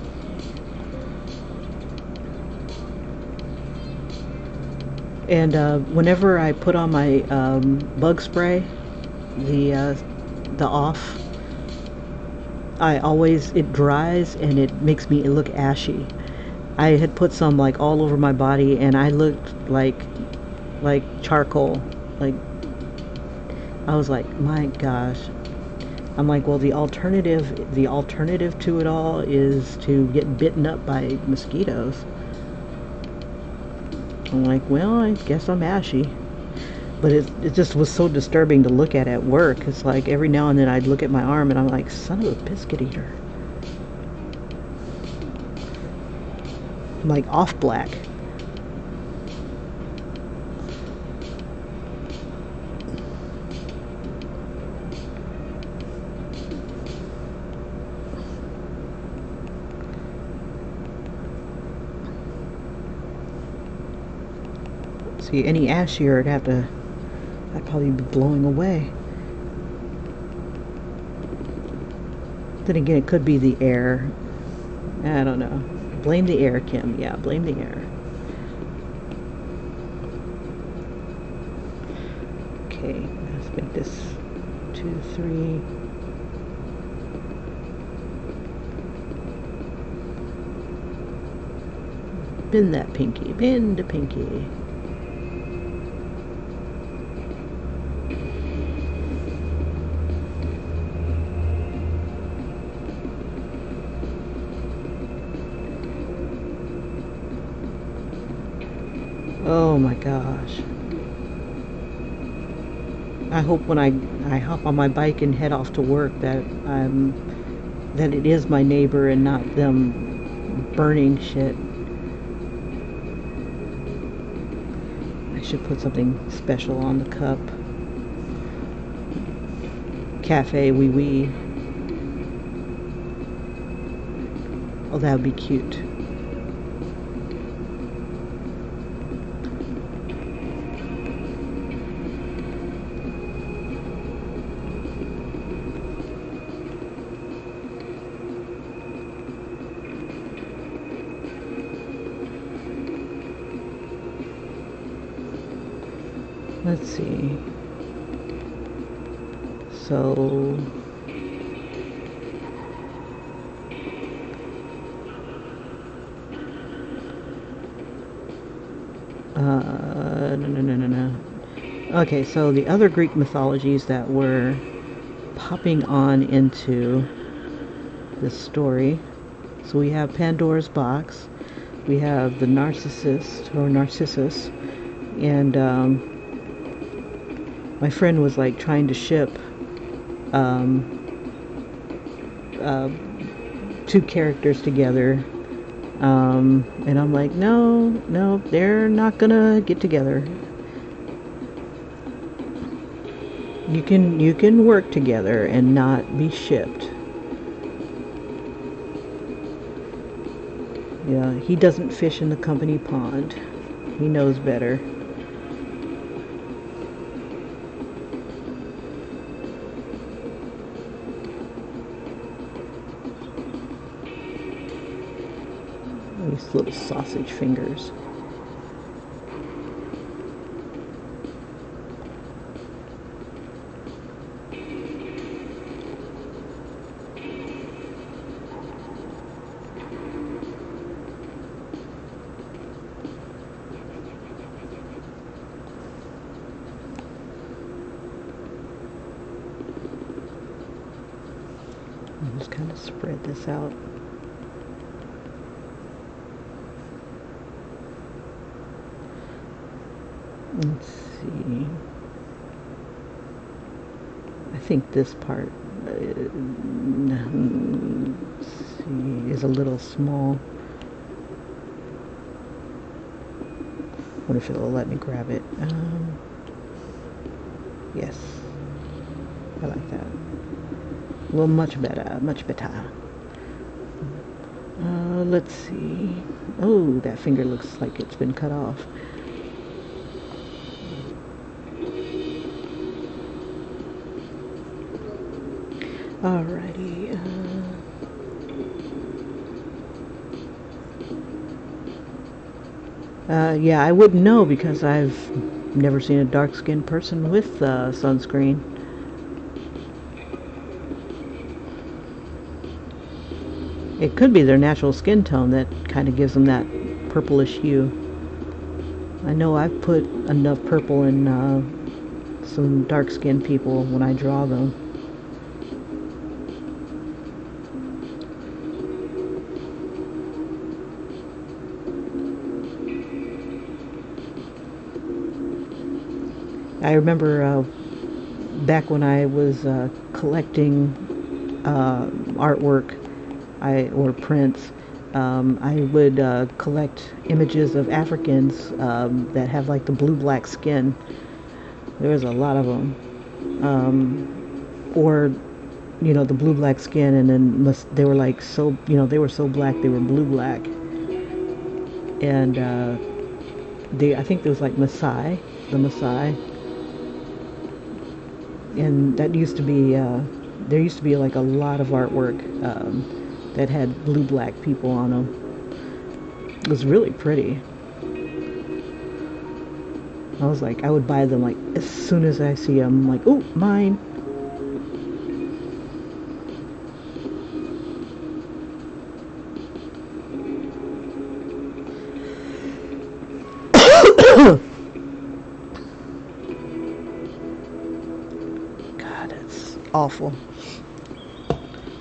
Speaker 1: And whenever I put on my bug spray, the off, it dries and it makes me look ashy. I had put some like all over my body and I looked like charcoal. Like, I was like, my gosh. I'm like, well, the alternative to it all is to get bitten up by mosquitoes. I'm like, well, I guess I'm ashy. But it just was so disturbing to look at work. It's like every now and then I'd look at my arm and I'm like, son of a biscuit eater. I'm like off black. See, any ashier I'd probably be blowing away. Then again, it could be the air. I don't know. Blame the air, Kim. Yeah, blame the air. Okay, let's make this 2, 3. Bend that pinky. Bend the pinky. Oh my gosh. I hope when I hop on my bike and head off to work that it is my neighbor and not them burning shit. I should put something special on the cup. Cafe wee wee. Oh, that would be cute. Let's see. So no. Okay, so the other Greek mythologies that were popping on into this story. So we have Pandora's box. We have the narcissist or Narcissus, and my friend was like trying to ship two characters together, and I'm like, no, they're not gonna get together. You can work together and not be shipped. Yeah, he doesn't fish in the company pond. He knows better. These little sausage fingers. I'll just kind of spread this out. Let's see. I think this part is a little small. What if it'll let me grab it? Yes. I like that. Well, much better, much better. Let's see. Oh, that finger looks like it's been cut off. Alrighty. Yeah, I wouldn't know because I've never seen a dark-skinned person with sunscreen. It could be their natural skin tone that kind of gives them that purplish hue. I know I've put enough purple in some dark-skinned people when I draw them. I remember back when I was collecting artwork, or prints, I would collect images of Africans that have like the blue-black skin. There was a lot of them. Or the blue-black skin, and then they were like so, they were so black they were blue-black. And I think there was like Maasai, the Maasai. And that used to be, there used to be like a lot of artwork that had blue-black people on them. It was really pretty. I was like, I would buy them like as soon as I see them. I'm like, oh, mine. God, it's awful.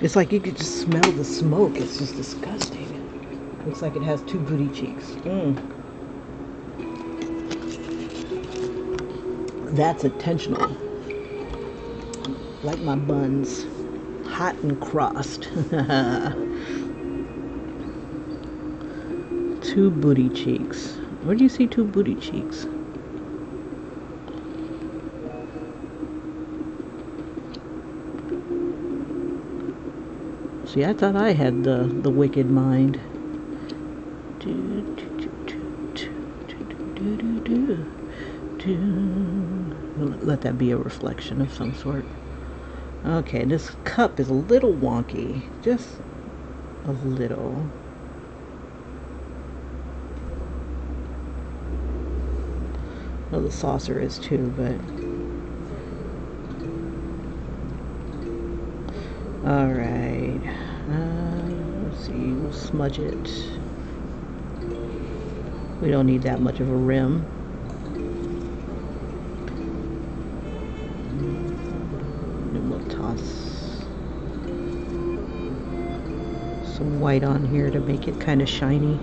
Speaker 1: It's like you could just smell the smoke. It's just disgusting. Looks like it has two booty cheeks. That's intentional. Like my buns. Hot and crossed. Two booty cheeks. Where do you see two booty cheeks? See, I thought I had the wicked mind. Let that be a reflection of some sort. Okay, this cup is a little wonky. Just a little. Well, the saucer is too, but... Alright. Let's see, we'll smudge it. We don't need that much of a rim. Then we'll toss some white on here to make it kind of shiny.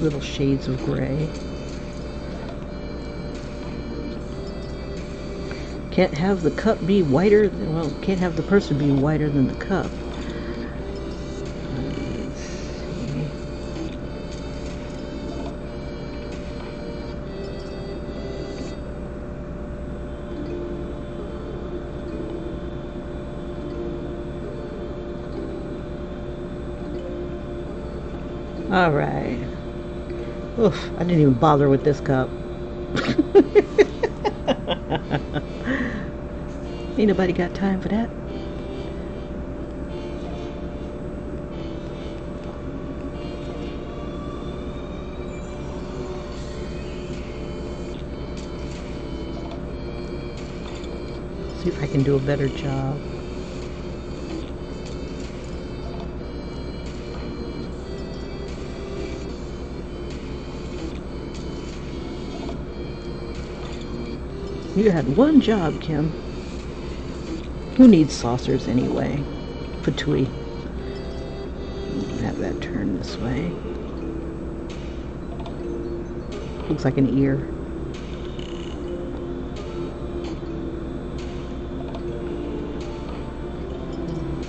Speaker 1: Little shades of gray. Can't have the cup be whiter than, well, can't have the person be whiter than the cup. Let's see. All right. Oof, I didn't even bother with this cup. Ain't nobody got time for that. See if I can do a better job. You had one job, Kim. Who needs saucers anyway? Patooey. Have that turn this way. Looks like an ear.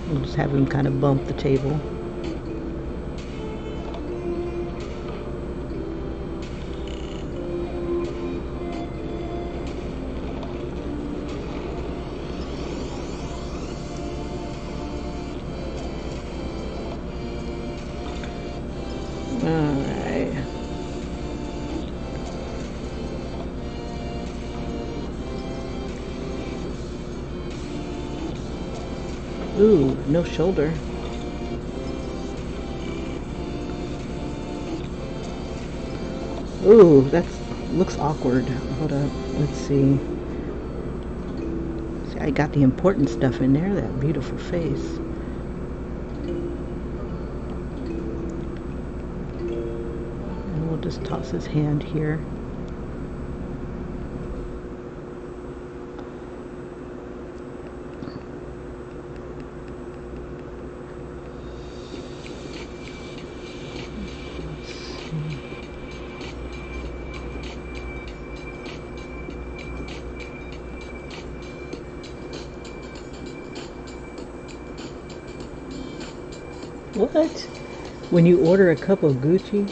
Speaker 1: We'll just have him kind of bump the table. Alright. Ooh, no shoulder. Ooh, that looks awkward. Hold up, let's see. See, I got the important stuff in there, that beautiful face. Just toss his hand here. What? When you order a cup of Gucci,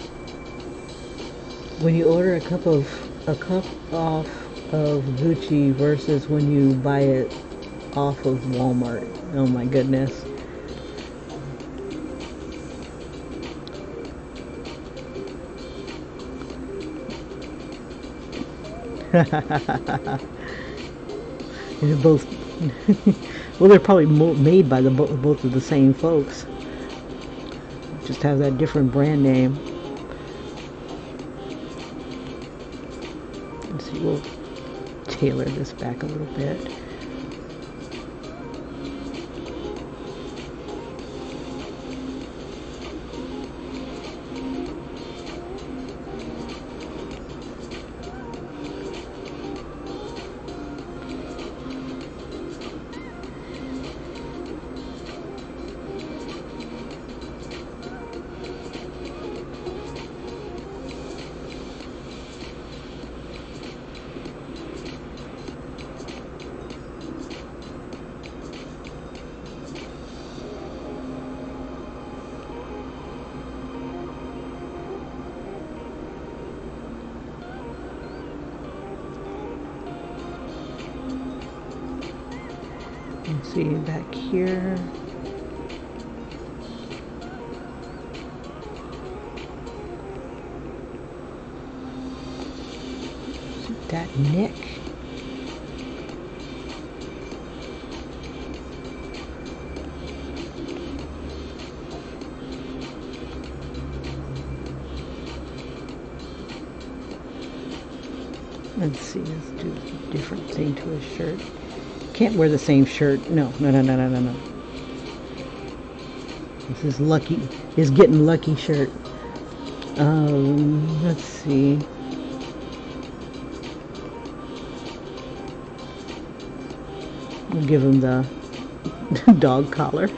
Speaker 1: when you order a cup off of Gucci versus when you buy it off of Walmart. Oh my goodness. They're both well, they're probably made by both of the same folks. Just have that different brand name. Let's see, we'll tailor this back a little bit. Let's see, back here. That neck. Let's see, let's do a different thing to his shirt. Can't wear the same shirt. No. This is lucky. His getting lucky shirt. Let's see. We'll give him the dog collar.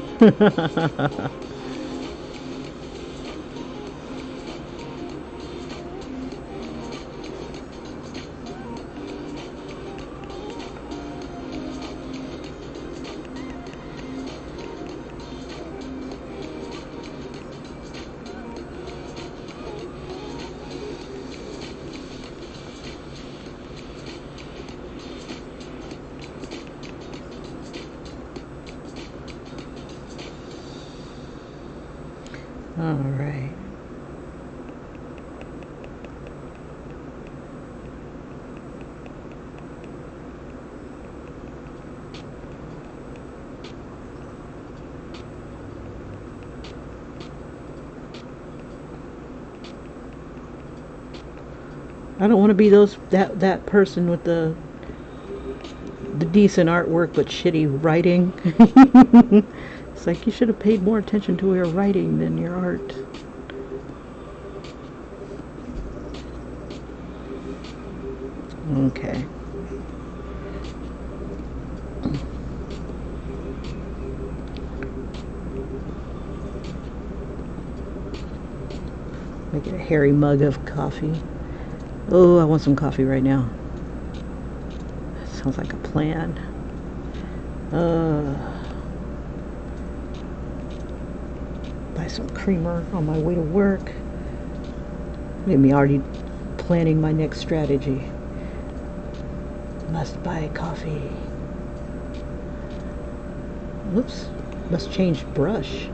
Speaker 1: All right. I don't want to be that person with the decent artwork but shitty writing. It's like you should have paid more attention to your writing than your art. Okay. Make it a hairy mug of coffee. Oh, I want some coffee right now. That sounds like a plan. Buy some creamer on my way to work. Made me already planning my next strategy. Must buy coffee. Whoops. Must change brush.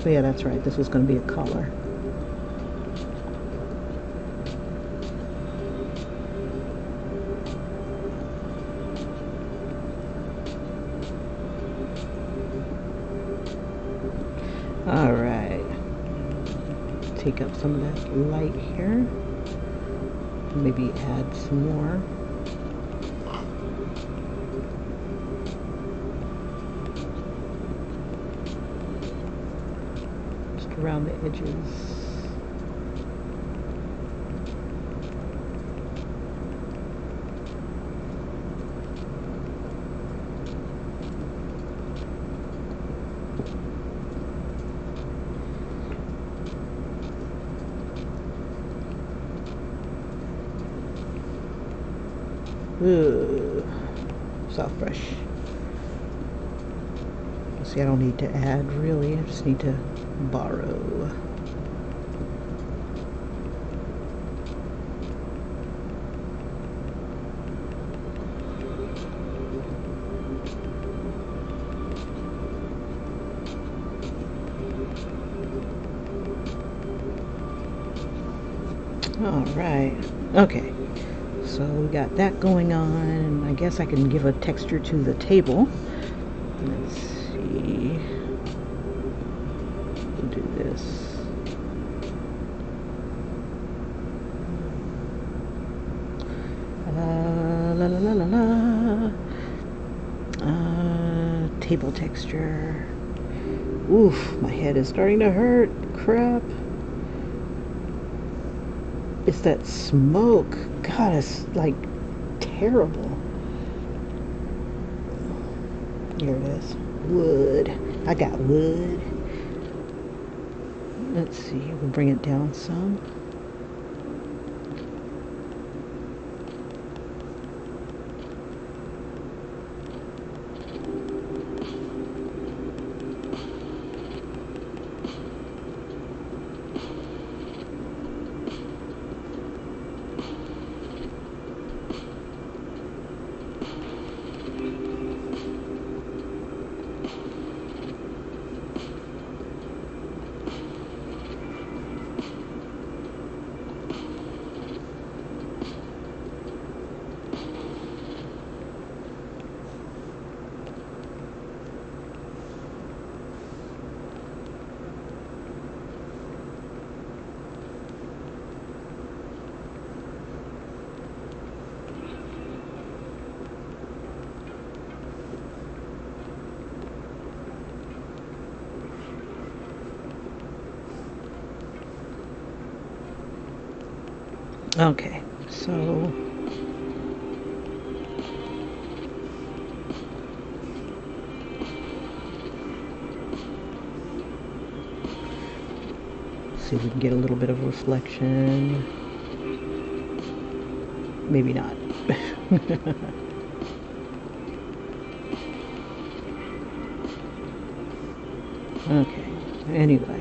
Speaker 1: So yeah, that's right. This was going to be a collar. All right. Take up some of that light here. Maybe add some more. Around the edges. Ooh, soft brush. See, I don't need to add really, I just need to borrow. Alright, okay, so we got that going on. I guess I can give a texture to the table. Let's see, we'll do this. La la la la la. Table texture. Oof, my head is starting to hurt. Crap. It's that smoke. God, it's like terrible. Here it is. Wood. I got wood. Let's see. We'll bring it down some. Okay, so see if we can get a little bit of reflection. Maybe not. Okay, anyway.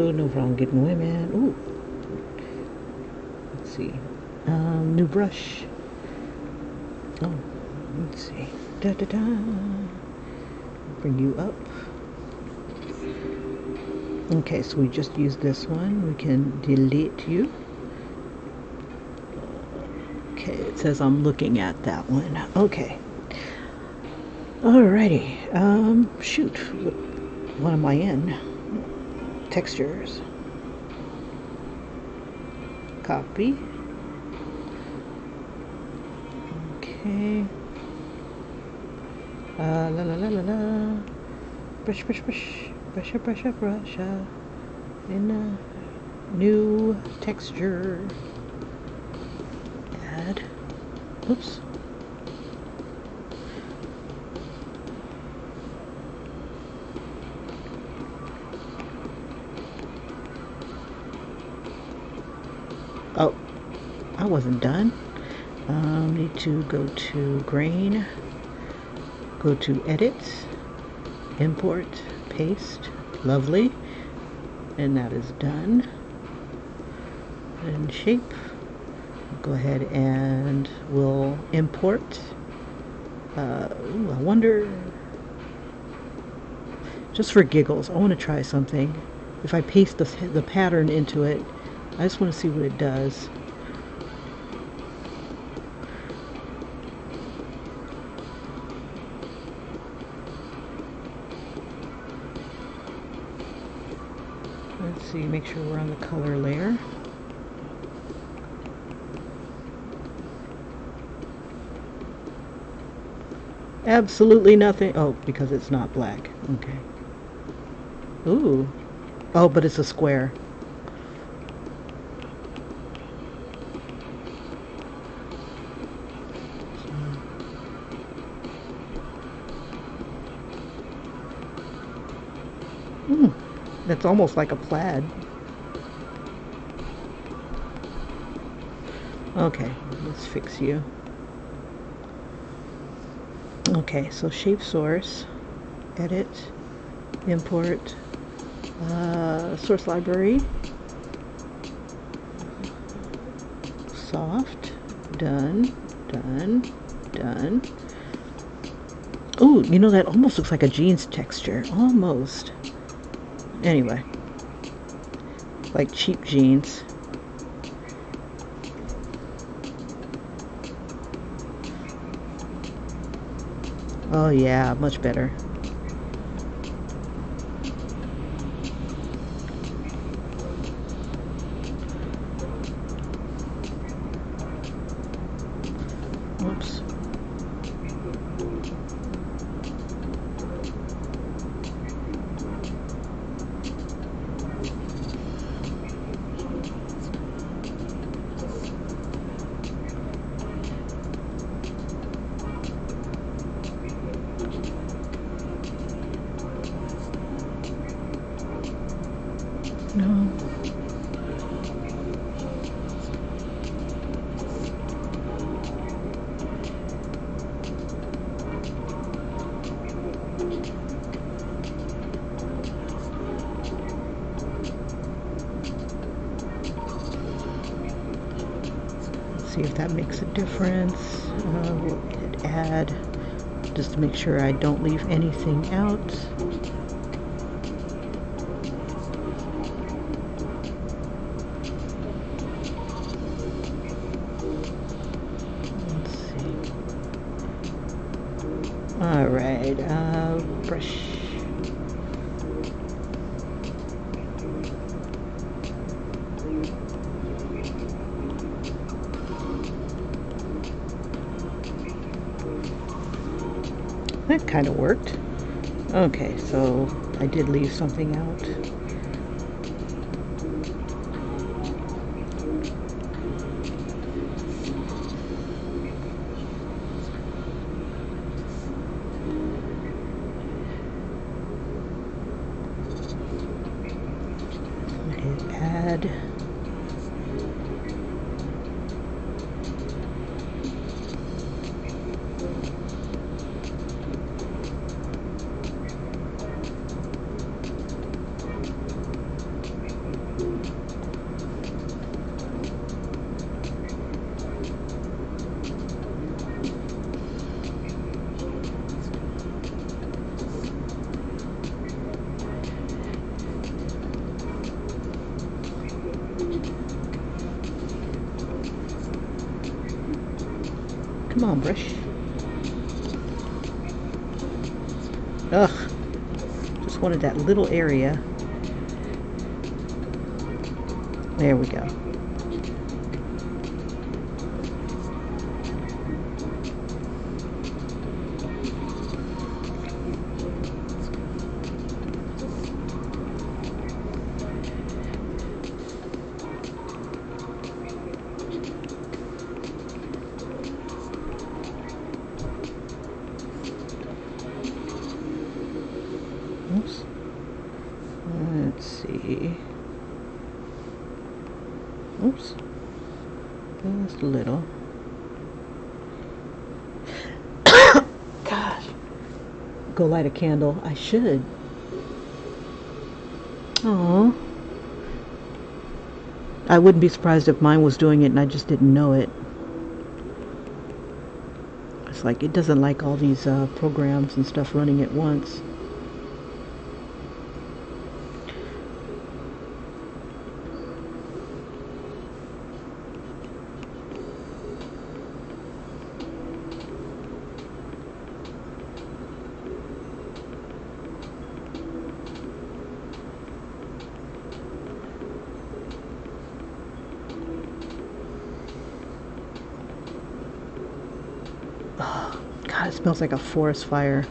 Speaker 1: No problem getting women. Ooh. Let's see. New brush. Oh, let's see. Da da da. Bring you up. Okay, so we just used this one. We can delete you. Okay, it says I'm looking at that one. Okay. Alrighty. Shoot. What am I in? Textures. Copy. Okay. La la la la la. Brush, brush, brush. Brush up, brush up, brush up. In a new texture. Add. Oops. Oh, I wasn't done. Need to go to grain, go to edit, import, paste, lovely, and that is done. And shape, go ahead and we'll import. Ooh, I wonder, just for giggles, I want to try something. If I paste the pattern into it, I just want to see what it does. Let's see, make sure we're on the color layer. Absolutely nothing. Oh, because it's not black. Okay. Ooh. Oh, but it's a square. That's almost like a plaid. Okay, let's fix you. Okay, so shape source, edit, import, source library, soft, done, done, done. Oh, you know, that almost looks like a jeans texture, almost. Anyway, like cheap jeans. Oh yeah, much better. Oops. No. See if that makes a difference. We'll hit add just to make sure I don't leave anything out. Let's see. All right, brush. That kind of worked. Okay, so I did leave something out. Hit add. Come on, brush. Ugh. Just wanted that little area. There we go. Oops. Let's see. Oops. Just a little. Gosh. Go light a candle. I should. Oh. I wouldn't be surprised if mine was doing it and I just didn't know it. It's like it doesn't like all these programs and stuff running at once. Oh, God, it smells like a forest fire.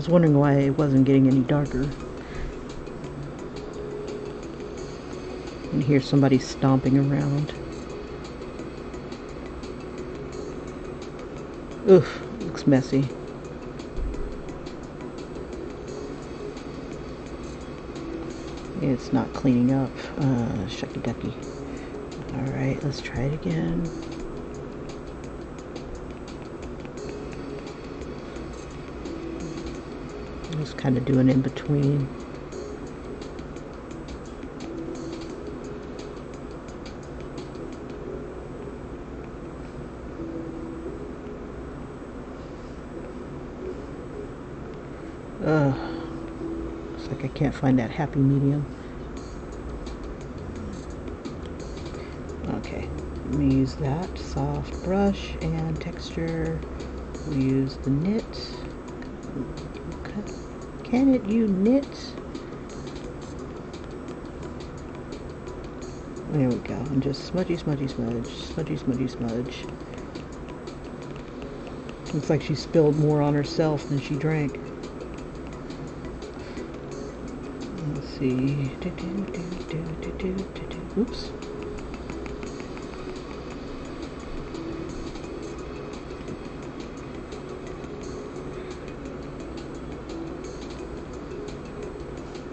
Speaker 1: was wondering why it wasn't getting any darker. And hear somebody stomping around. Oof, looks messy. It's not cleaning up. Shucky ducky. Alright, let's try it again. Just kind of doing in between. Looks like I can't find that happy medium. Okay, let me use that soft brush and texture. We'll use the knit. Can it, you knit? There we go. And just smudgy, smudgy, smudge. Smudgy, smudgy, smudge. Looks like she spilled more on herself than she drank. Let's see. Oops.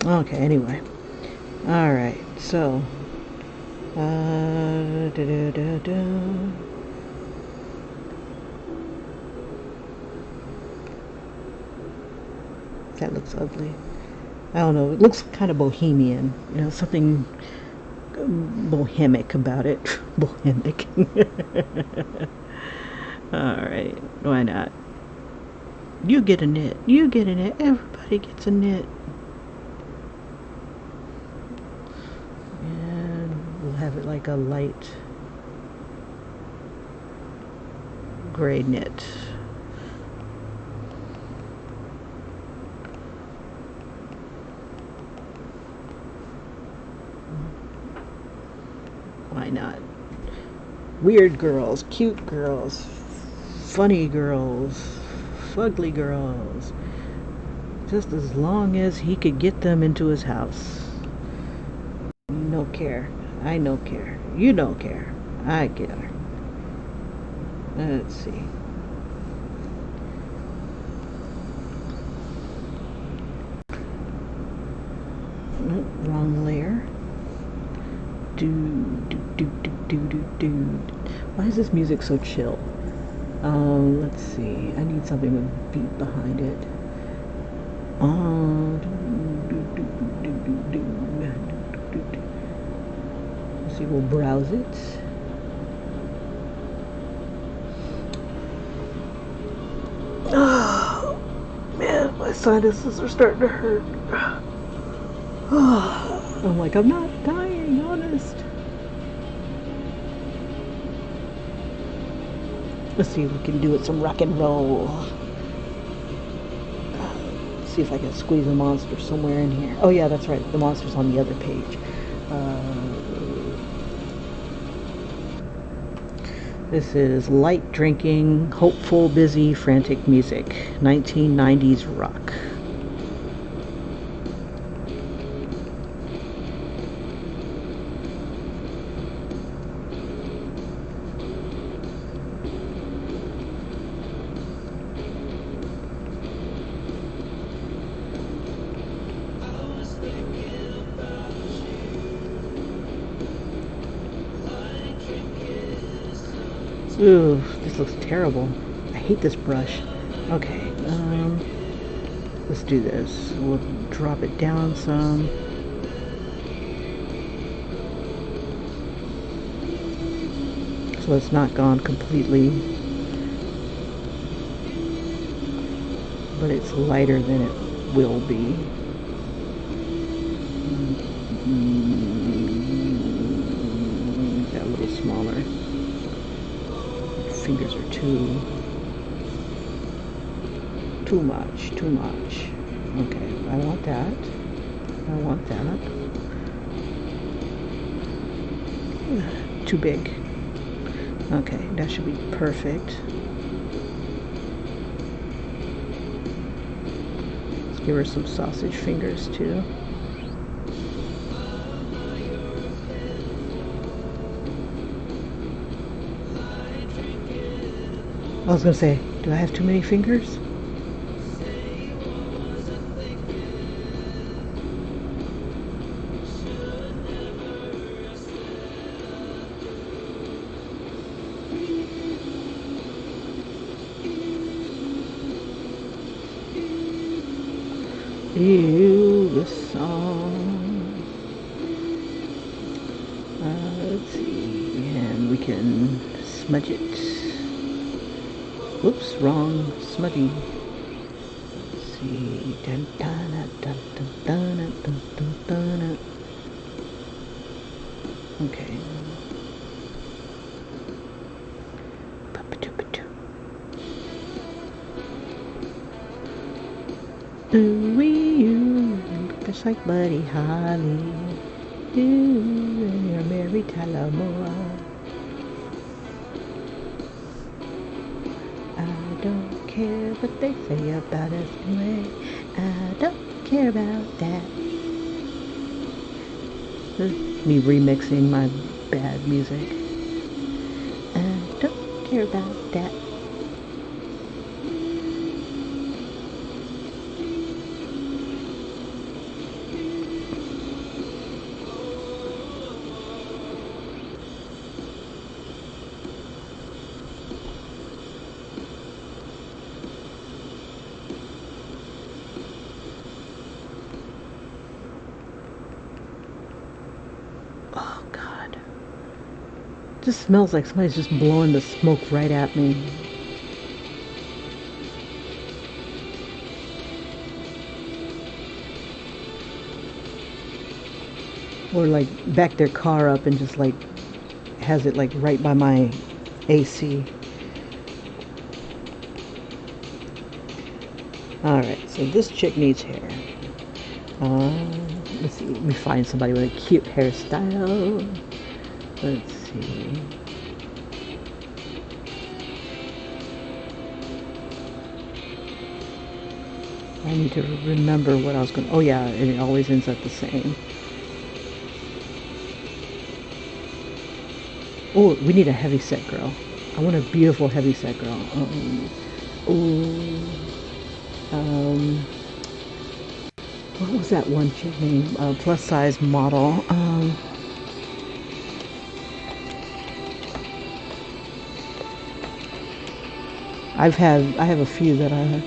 Speaker 1: Okay, anyway. Alright, so. That looks ugly. I don't know, it looks kind of bohemian. You know, something bohemic about it. Bohemic. Alright, why not? You get a knit. You get a knit. Everybody gets a knit. Have it like a light gray knit. Why not? Weird girls, cute girls, funny girls, fugly girls. Just as long as he could get them into his house. No care. I no care. You don't care. I care. Let's see. Wrong layer. Why is this music so chill? Let's see. I need something with a beat behind it. See, we'll browse it. Oh, man, my sinuses are starting to hurt. I'm like, I'm not dying, honest. Let's see if we can do it some rock and roll. See if I can squeeze a monster somewhere in here. Oh yeah, that's right. The monster's on the other page. This is light drinking, hopeful, busy, frantic music. 1990s rock. Ooh, this looks terrible. I hate this brush. Okay, let's do this. We'll drop it down some. So it's not gone completely, but it's lighter than it will be. That a little smaller. Fingers are too much. Okay, I want that. Too big. Okay, that should be perfect. Give her some sausage fingers too. I was gonna say, do I have too many fingers? Ew, this song. Let's see, and we can smudge it. Whoops, wrong smudgy. Let's see. Dun, dun, dun, dun, dun, dun, dun, dun, dun. Okay. Ooh, just like Buddy Holly. Ooh, and you're Mary Tyler Moore. I don't care what they say about us anyway. I don't care about that. Me remixing my bad music. I don't care about that. Oh God. Just smells like somebody's just blowing the smoke right at me. Or like back their car up and just like has it like right by my AC. Alright, so this chick needs hair. Let's see, let me find somebody with a cute hairstyle. Let's see. I need to remember what I was going to... Oh yeah, and it always ends up the same. Oh, we need a heavyset girl. I want a beautiful heavyset girl. What was that one chick name? Plus size model. I have a few that I.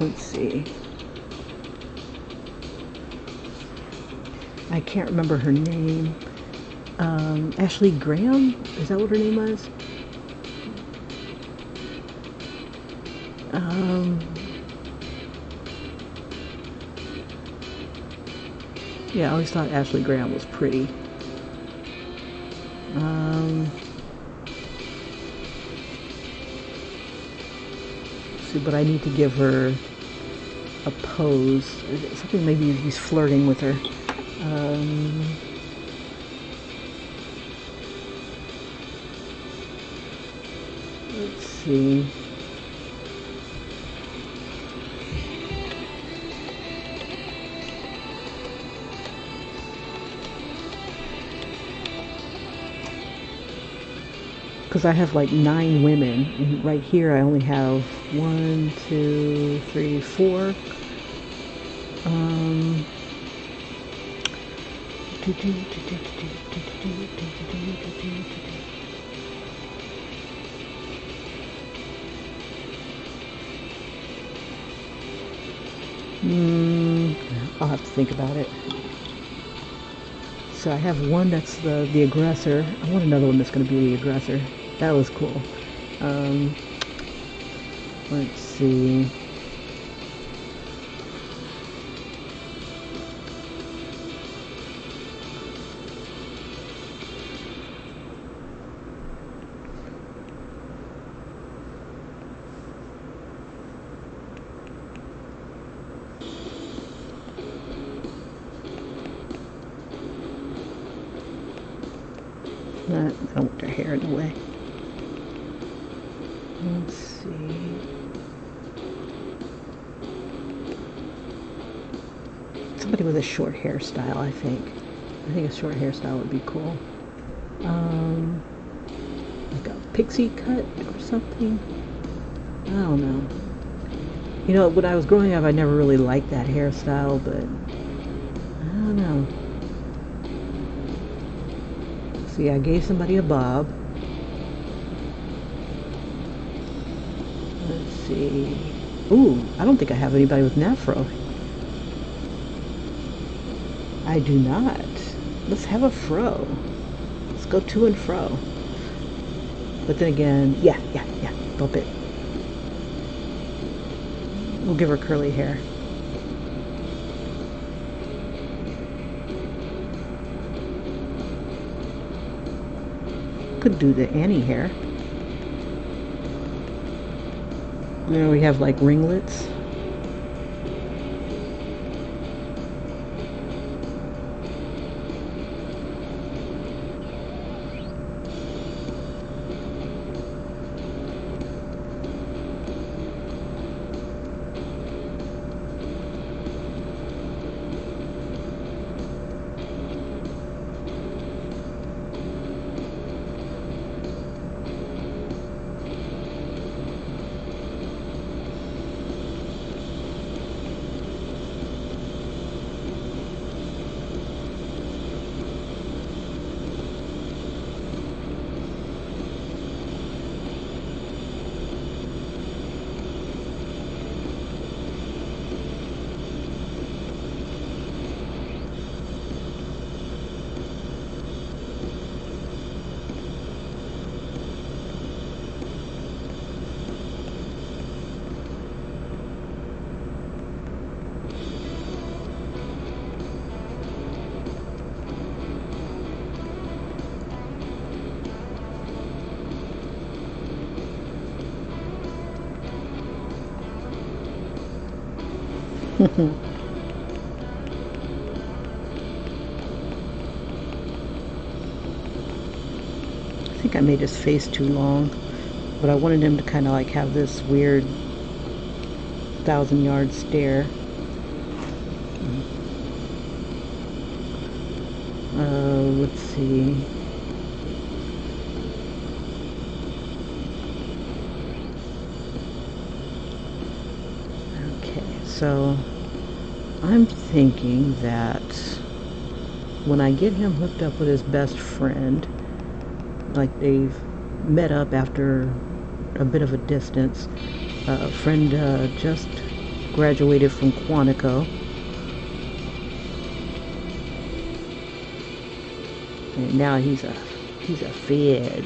Speaker 1: Let's see. I can't remember her name. Ashley Graham? Is that what her name was? Yeah, I always thought Ashley Graham was pretty. See, but I need to give her a pose. Something, maybe he's flirting with her. Let's see. Because I have like 9 women, and right here I only have 1, 2, 3, 4. I'll have to think about it. So I have one that's the aggressor. I want another one that's going to be the aggressor. That was cool. Let's see. I don't want their hair in the way. Let's see. Somebody with a short hairstyle, I think. I think a short hairstyle would be cool. Like a pixie cut or something. I don't know. You know, when I was growing up, I never really liked that hairstyle, but I don't know. See, I gave somebody a bob. Let's see. Ooh, I don't think I have anybody with an afro. I do not. Let's have a fro. Let's go to and fro. But then again, yeah, bump it. We'll give her curly hair. Could do the Annie hair. You know, we have like ringlets. I think I made his face too long, but I wanted him to kind of like have this weird 1,000-yard stare. Let's see. Okay, so I'm thinking that when I get him hooked up with his best friend, like they've met up after a bit of a distance, a friend just graduated from Quantico, and now he's a fed.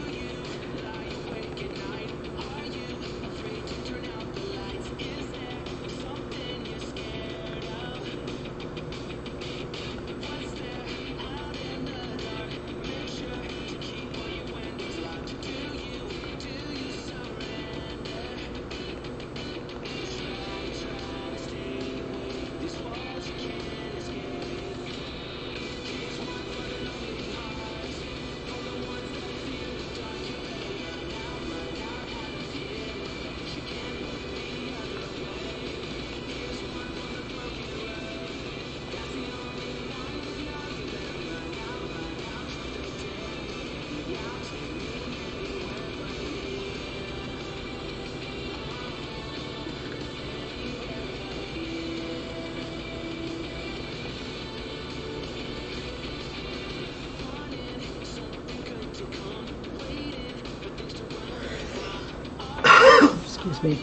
Speaker 1: Excuse me.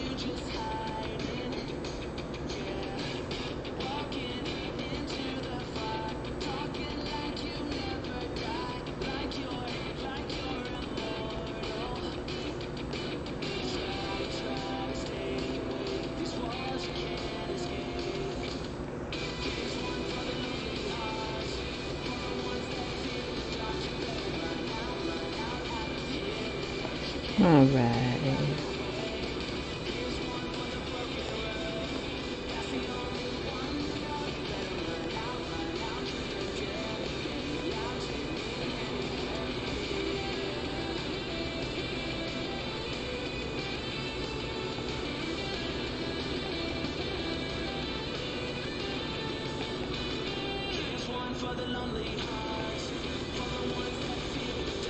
Speaker 1: All right.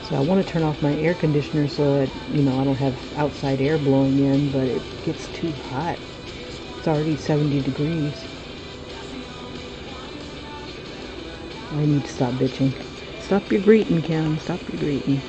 Speaker 1: So I want to turn off my air conditioner so that, I don't have outside air blowing in, but it gets too hot. It's already 70 degrees. I need to stop bitching. Stop your greeting, Kim. Stop your greeting.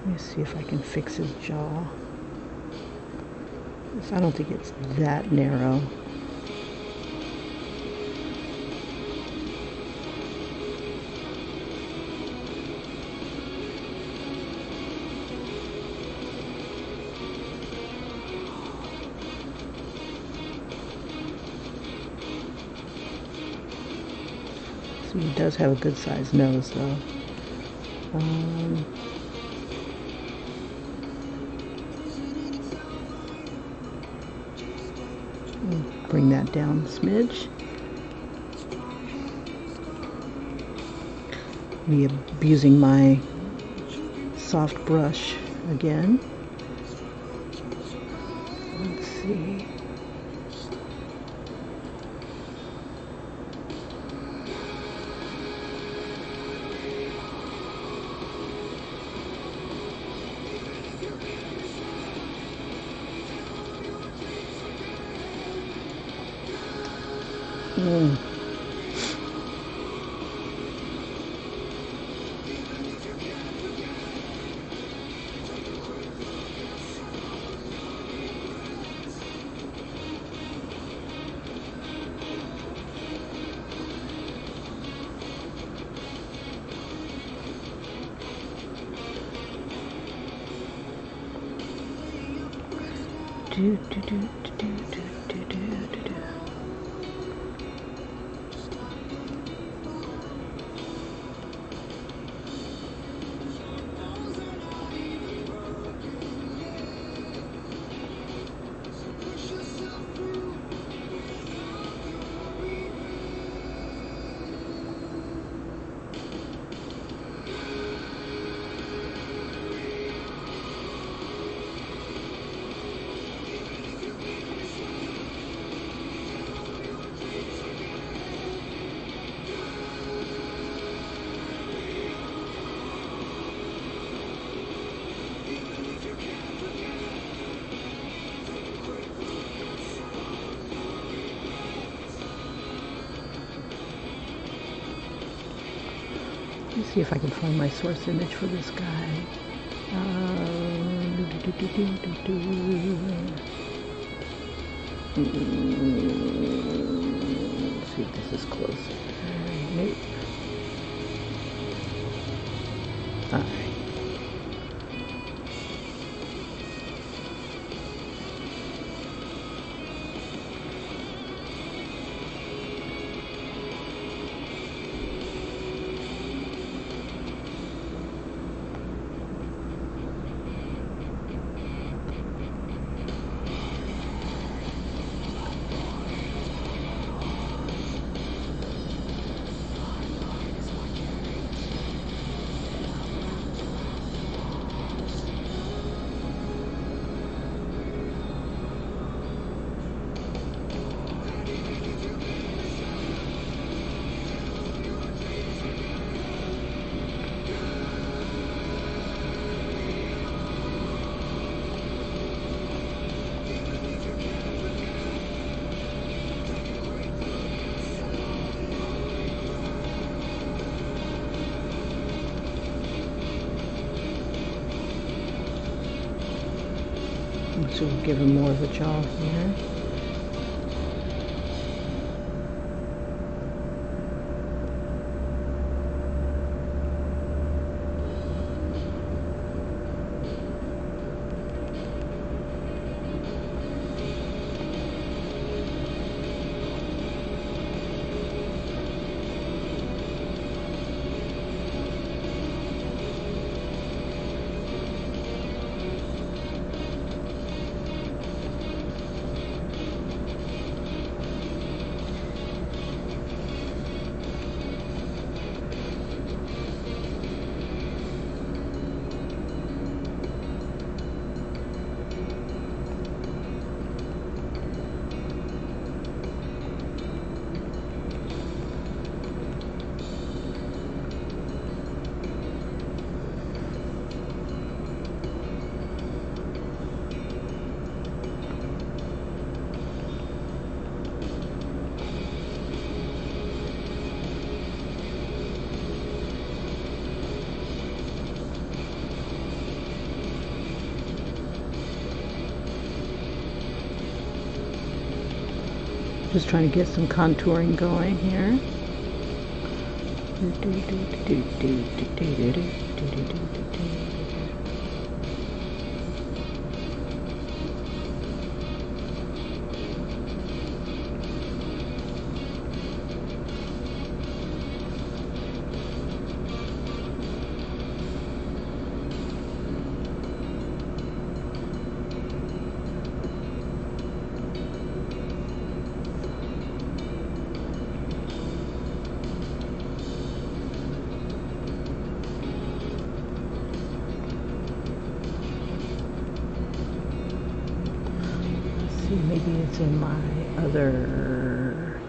Speaker 1: Let me see if I can fix his jaw. I don't think it's that narrow. So he does have a good sized nose though. Bring that down a smidge. Me abusing my soft brush again. Let's see. See if I can find my source image for this guy. Let's see if this is close. Nope. Alright. So we'll give him more of a jaw here. Just trying to get some contouring going here. Maybe it's in my other...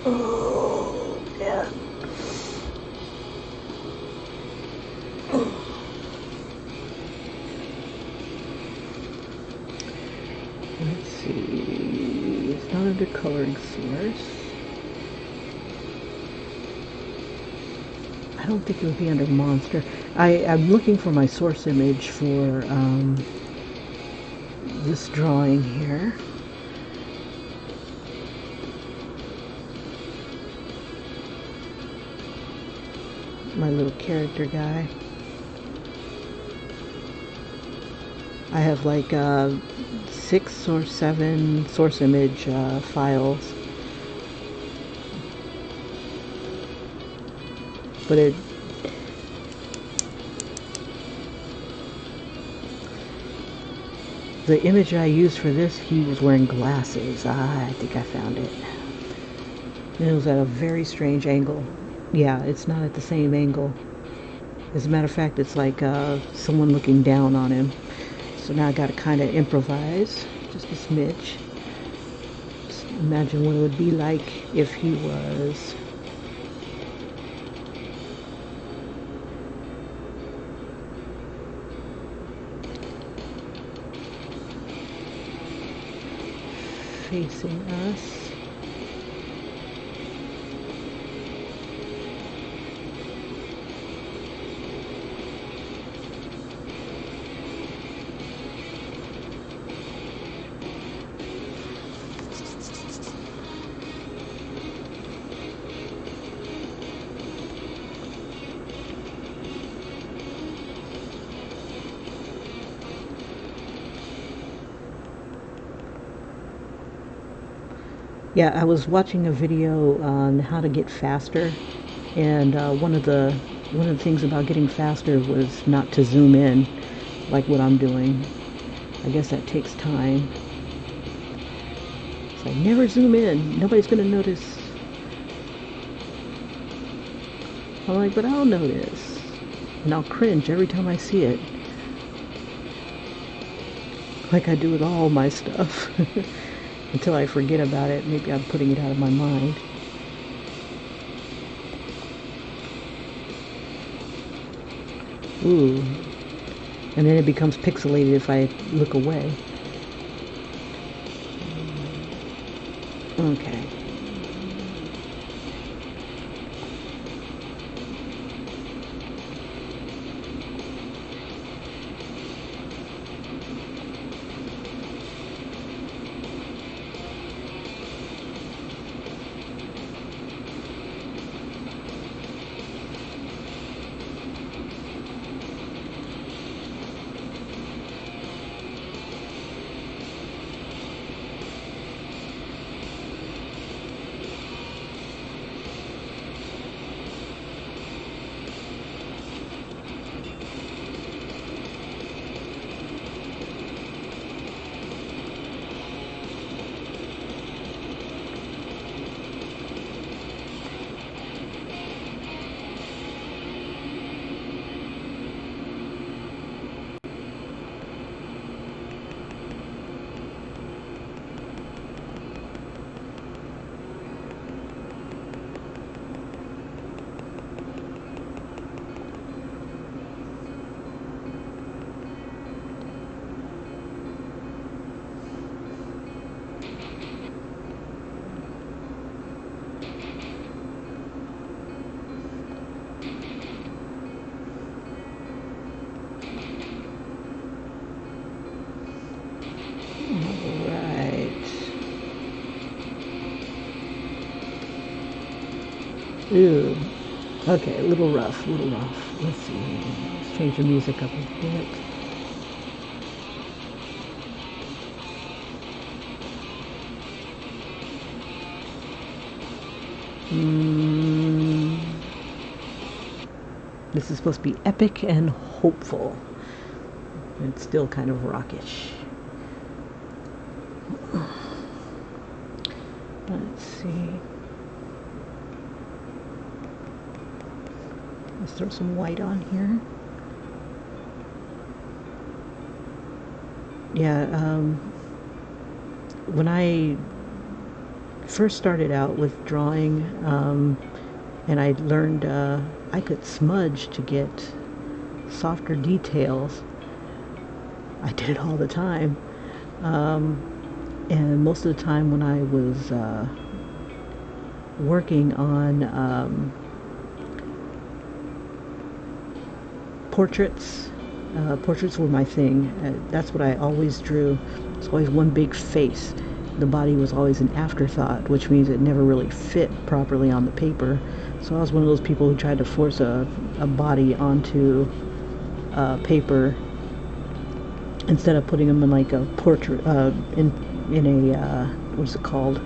Speaker 1: Oh, yeah. Let's see. It's not under coloring source. I don't think it would be under monster. I'm looking for my source image for this drawing here. My little character guy. I have like 6 or 7 source image files. But the image I used for this, he was wearing glasses. I think I found it. And it was at a very strange angle. Yeah, it's not at the same angle. As a matter of fact, it's like someone looking down on him. So now I got to kind of improvise, just a smidge. Just imagine what it would be like if he was... facing us. Yeah, I was watching a video on how to get faster, and one of the things about getting faster was not to zoom in, like what I'm doing. I guess that takes time. It's like, never zoom in. Nobody's gonna notice. I'm like, but I'll notice. And I'll cringe every time I see it. Like I do with all my stuff. Until I forget about it. Maybe I'm putting it out of my mind. Ooh. And then it becomes pixelated if I look away. Okay. Ew. Okay, a little rough, a little rough. Let's see. Let's change the music up a bit. This is supposed to be epic and hopeful. It's still kind of rockish. Let's see. Let's throw some white on here. Yeah, when I first started out with drawing, and I learned I could smudge to get softer details. I did it all the time. And most of the time when I was working on portraits, portraits were my thing. That's what I always drew. It's always one big face. The body was always an afterthought, which means it never really fit properly on the paper. So I was one of those people who tried to force a body onto paper instead of putting them in like a portrait, in a what's it called?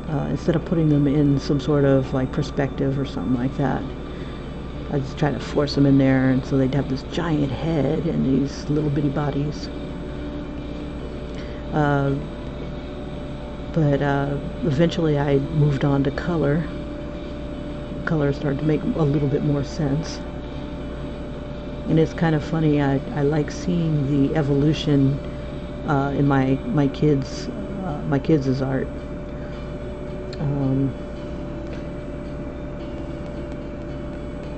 Speaker 1: Instead of putting them in some sort of like perspective or something like that. I just try to force them in there, and so they'd have this giant head and these little bitty bodies. But eventually I moved on to color. Color started to make a little bit more sense. And it's kind of funny, I like seeing the evolution in my kids' art.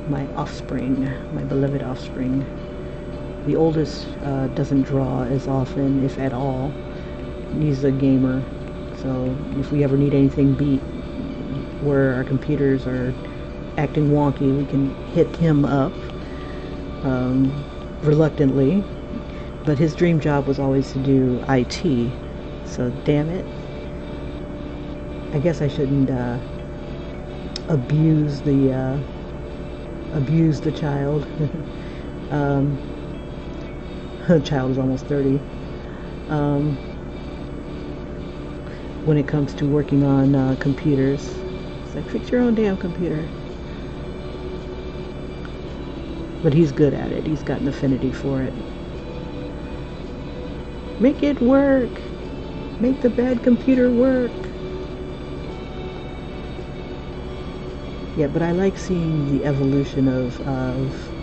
Speaker 1: My offspring, my beloved offspring. The oldest doesn't draw as often, if at all. He's a gamer, so if we ever need anything beat where our computers are acting wonky, we can hit him up, reluctantly. But his dream job was always to do IT, so damn it. I guess I shouldn't abuse the child. The child is almost 30. When it comes to working on computers, it's like, fix your own damn computer. But he's good at it. He's got an affinity for it. Make it work. Make the bad computer work. Yeah, but I like seeing the evolution of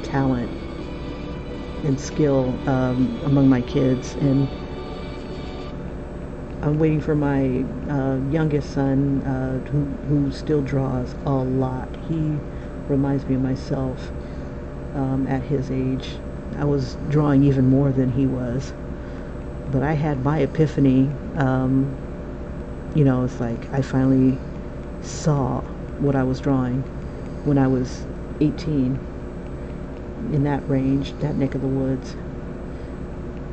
Speaker 1: talent and skill among my kids, and I'm waiting for my youngest son, who still draws a lot. He reminds me of myself at his age. I was drawing even more than he was, but I had my epiphany. It's like I finally saw what I was drawing when I was 18, in that range, that neck of the woods.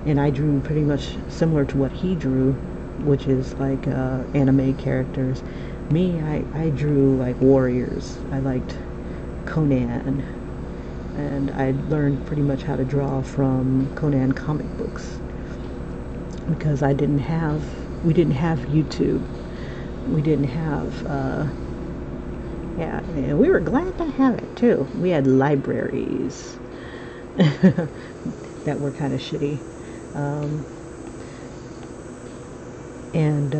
Speaker 1: And I drew pretty much similar to what he drew, which is like anime characters. Me, I drew like warriors. I liked Conan, and I learned pretty much how to draw from Conan comic books, because we didn't have YouTube. We didn't have yeah, we were glad to have it too. We had libraries that were kind of shitty. And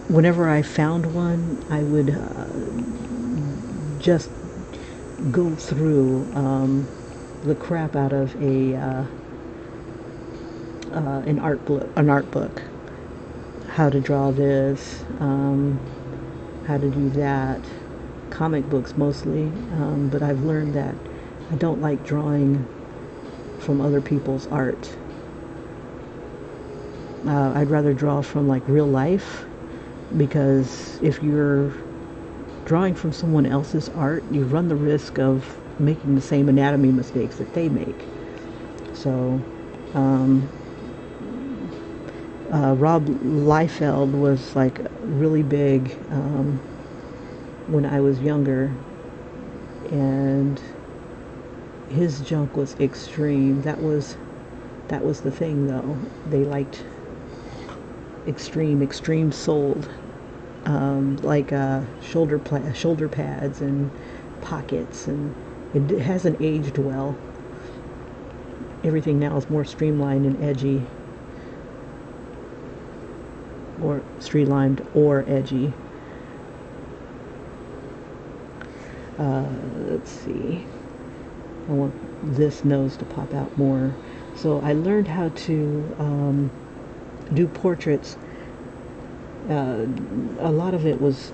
Speaker 1: whenever I found one, I would just go through the crap out of an art book. How to draw this, how to do that. Comic books mostly, but I've learned that I don't like drawing from other people's art. I'd rather draw from like real life, because if you're drawing from someone else's art, you run the risk of making the same anatomy mistakes that they make. So Rob Liefeld was like really big when I was younger, and his junk was extreme. That was the thing, though. They liked extreme sold, like shoulder pads and pockets, and it hasn't aged well. Everything now is more streamlined and edgy, or streamlined or edgy. Let's see. I want this nose to pop out more. So I learned how to do portraits. A lot of it was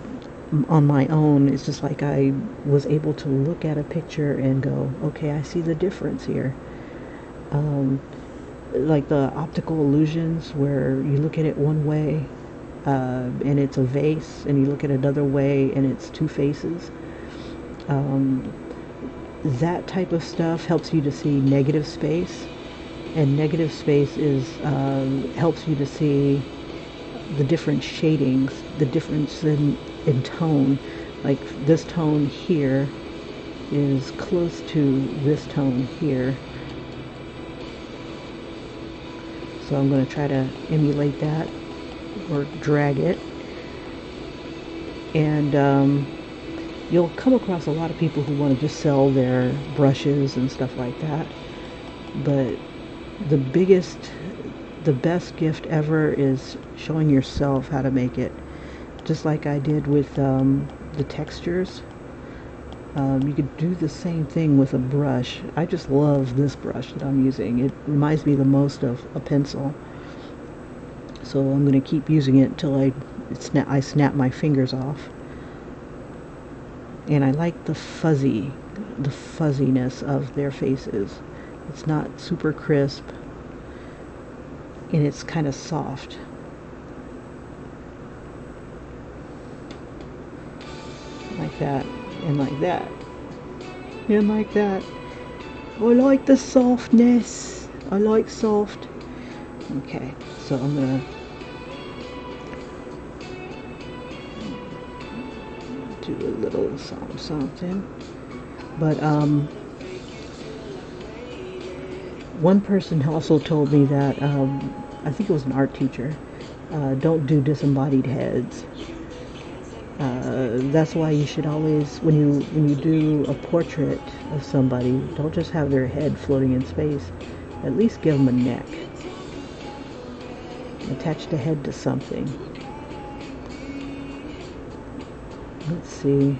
Speaker 1: on my own. It's just like I was able to look at a picture and go, okay, I see the difference here. Like the optical illusions, where you look at it one way and it's a vase, and you look at it another way and it's two faces. That type of stuff helps you to see negative space, and negative space is helps you to see the different shadings, the difference in tone. Like this tone here is close to this tone here, so I'm going to try to emulate that or drag it. And you'll come across a lot of people who want to just sell their brushes and stuff like that, but the best gift ever is showing yourself how to make it, just like I did with the textures. You could do the same thing with a brush. I just love this brush that I'm using. It reminds me the most of a pencil, so I'm going to keep using it until I snap my fingers off. And I like the fuzziness of their faces. It's not super crisp, and it's kind of soft. Like that, and like that, and like that. I like the softness. I like soft. Okay, so I'm gonna do a little something. But one person also told me that I think it was an art teacher, don't do disembodied heads. That's why you should always, when you do a portrait of somebody, don't just have their head floating in space. At least give them a neck. Attach the head to something. Let's see.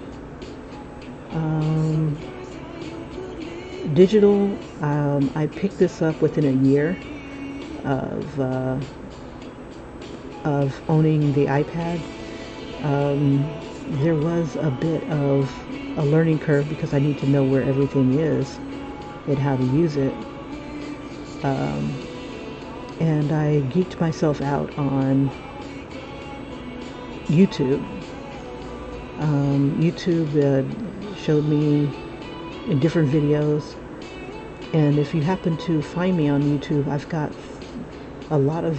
Speaker 1: Digital, I picked this up within a year of owning the iPad. There was a bit of a learning curve because I need to know where everything is and how to use it. And I geeked myself out on YouTube. YouTube showed me in different videos, and if you happen to find me on YouTube, I've got a lot of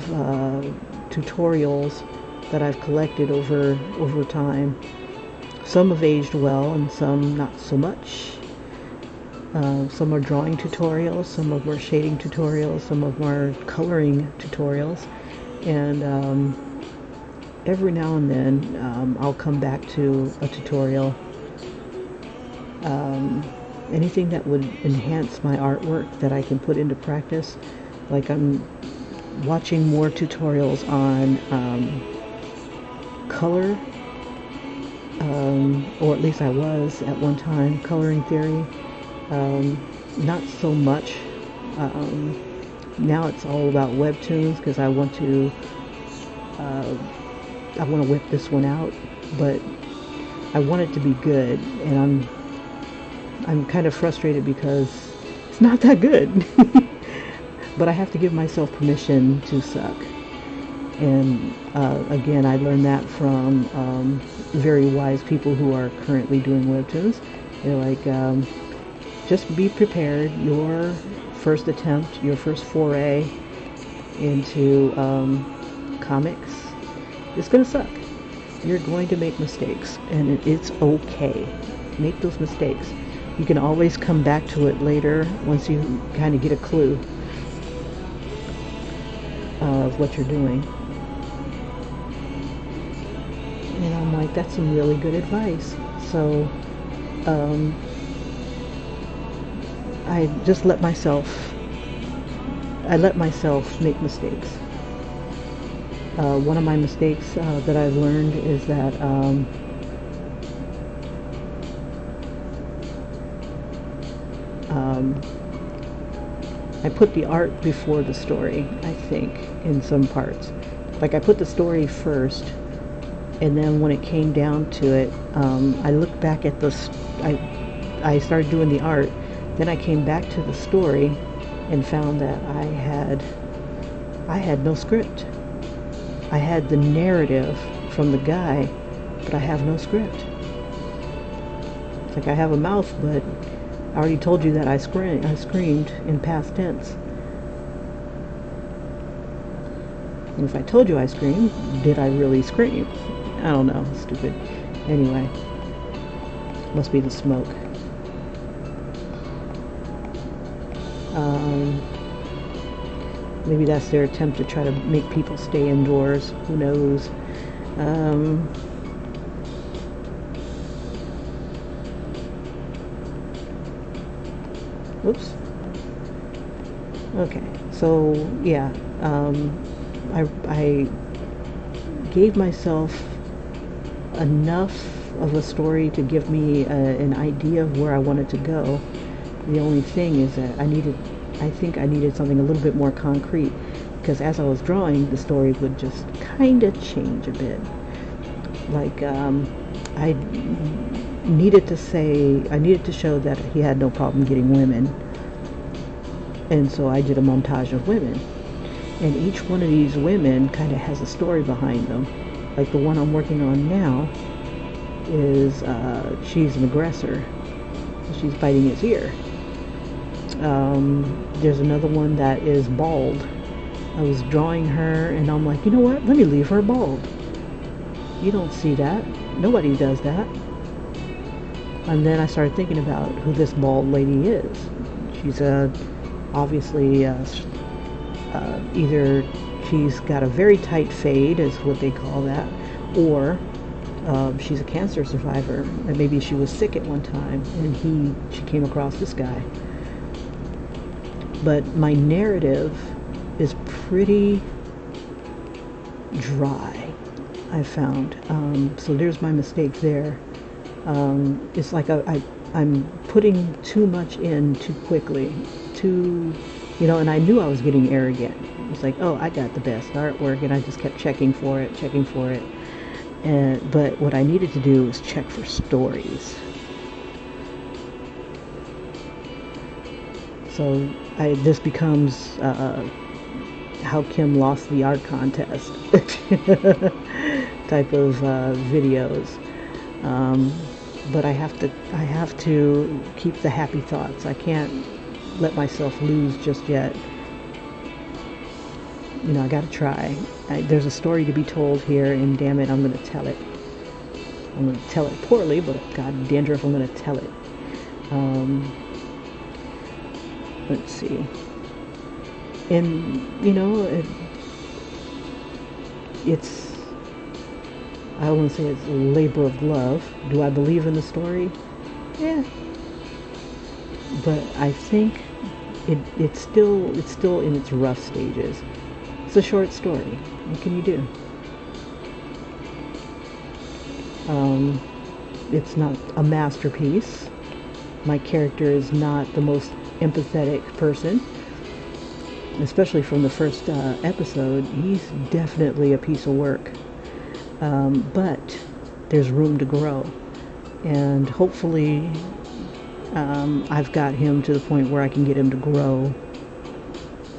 Speaker 1: tutorials that I've collected over time. Some have aged well and some not so much. Some are drawing tutorials, some of them are shading tutorials, some of them are coloring tutorials, and every now and then I'll come back to a tutorial. Anything that would enhance my artwork that I can put into practice. Like I'm watching more tutorials on color, or at least I was at one time, coloring theory. Not so much. Now it's all about Webtoons because I want to whip this one out, but I want it to be good, and I'm kind of frustrated because it's not that good. But I have to give myself permission to suck. And again, I learned that from very wise people who are currently doing Webtoons. They're like, just be prepared. Your first attempt, your first foray into comics is going to suck. You're going to make mistakes, and it's okay. Make those mistakes. You can always come back to it later once you kind of get a clue of what you're doing. And I'm like, that's some really good advice. So I just let myself make mistakes. One of my mistakes that I've learned is that I put the art before the story, I think, in some parts. Like I put the story first, and then when it came down to it, I looked back at I started doing the art, then I came back to the story and found that I had no script. I had the narrative from the guy, but I have no script. It's like I have a mouth, but I already told you that I screamed in past tense. And if I told you I screamed, did I really scream? I don't know, stupid. Anyway, must be the smoke. Maybe that's their attempt to try to make people stay indoors. Who knows? Whoops. Okay, so yeah, I gave myself enough of a story to give me an idea of where I wanted to go. The only thing is that I think I needed something a little bit more concrete, because as I was drawing, the story would just kind of change a bit. Like I needed to show that he had no problem getting women, and so I did a montage of women, and each one of these women kind of has a story behind them. Like the one I'm working on now is she's an aggressor. She's biting his ear. There's another one that is bald. I was drawing her and I'm like, you know what? Let me leave her bald. You don't see that. Nobody does that. And then I started thinking about who this bald lady is. She's obviously either she's got a very tight fade, is what they call that, or she's a cancer survivor, and maybe she was sick at one time and she came across this guy. But my narrative is pretty dry, I found. So there's my mistake there. It's like I'm putting too much in too quickly, and I knew I was getting arrogant. It's like, oh, I got the best artwork, and I just kept checking for it. But what I needed to do was check for stories. So this becomes how Kim lost the art contest type of videos. But I have to keep the happy thoughts. I can't let myself lose just yet. I gotta try. There's a story to be told here, and damn it, I'm gonna tell it. I'm gonna tell it poorly, but god dandruff, I'm gonna tell it. Let's see. And it's, I don't want to say it's a labor of love. Do I believe in the story? Yeah. But I think it's still in its rough stages. It's a short story. What can you do? It's not a masterpiece. My character is not the most empathetic person, especially from the first episode. He's definitely a piece of work, but there's room to grow, and hopefully I've got him to the point where I can get him to grow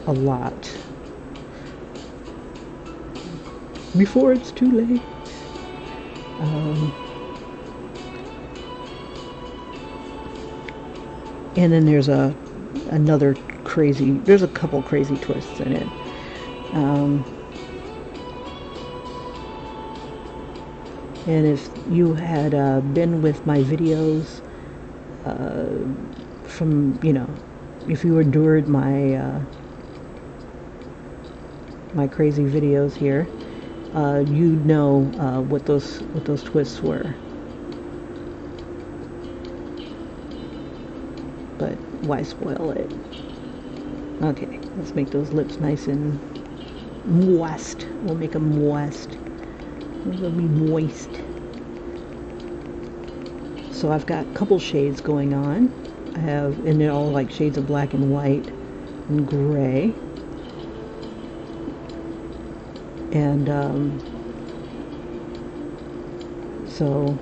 Speaker 1: a lot before it's too late. And then there's there's a couple crazy twists in it. And if you had been with my videos from, if you endured my my crazy videos here, you know what those twists were. But why spoil it? Okay, let's make those lips nice and moist. We'll make them moist. They'll be moist. So I've got a couple shades going on. And they're all like shades of black and white and gray. And so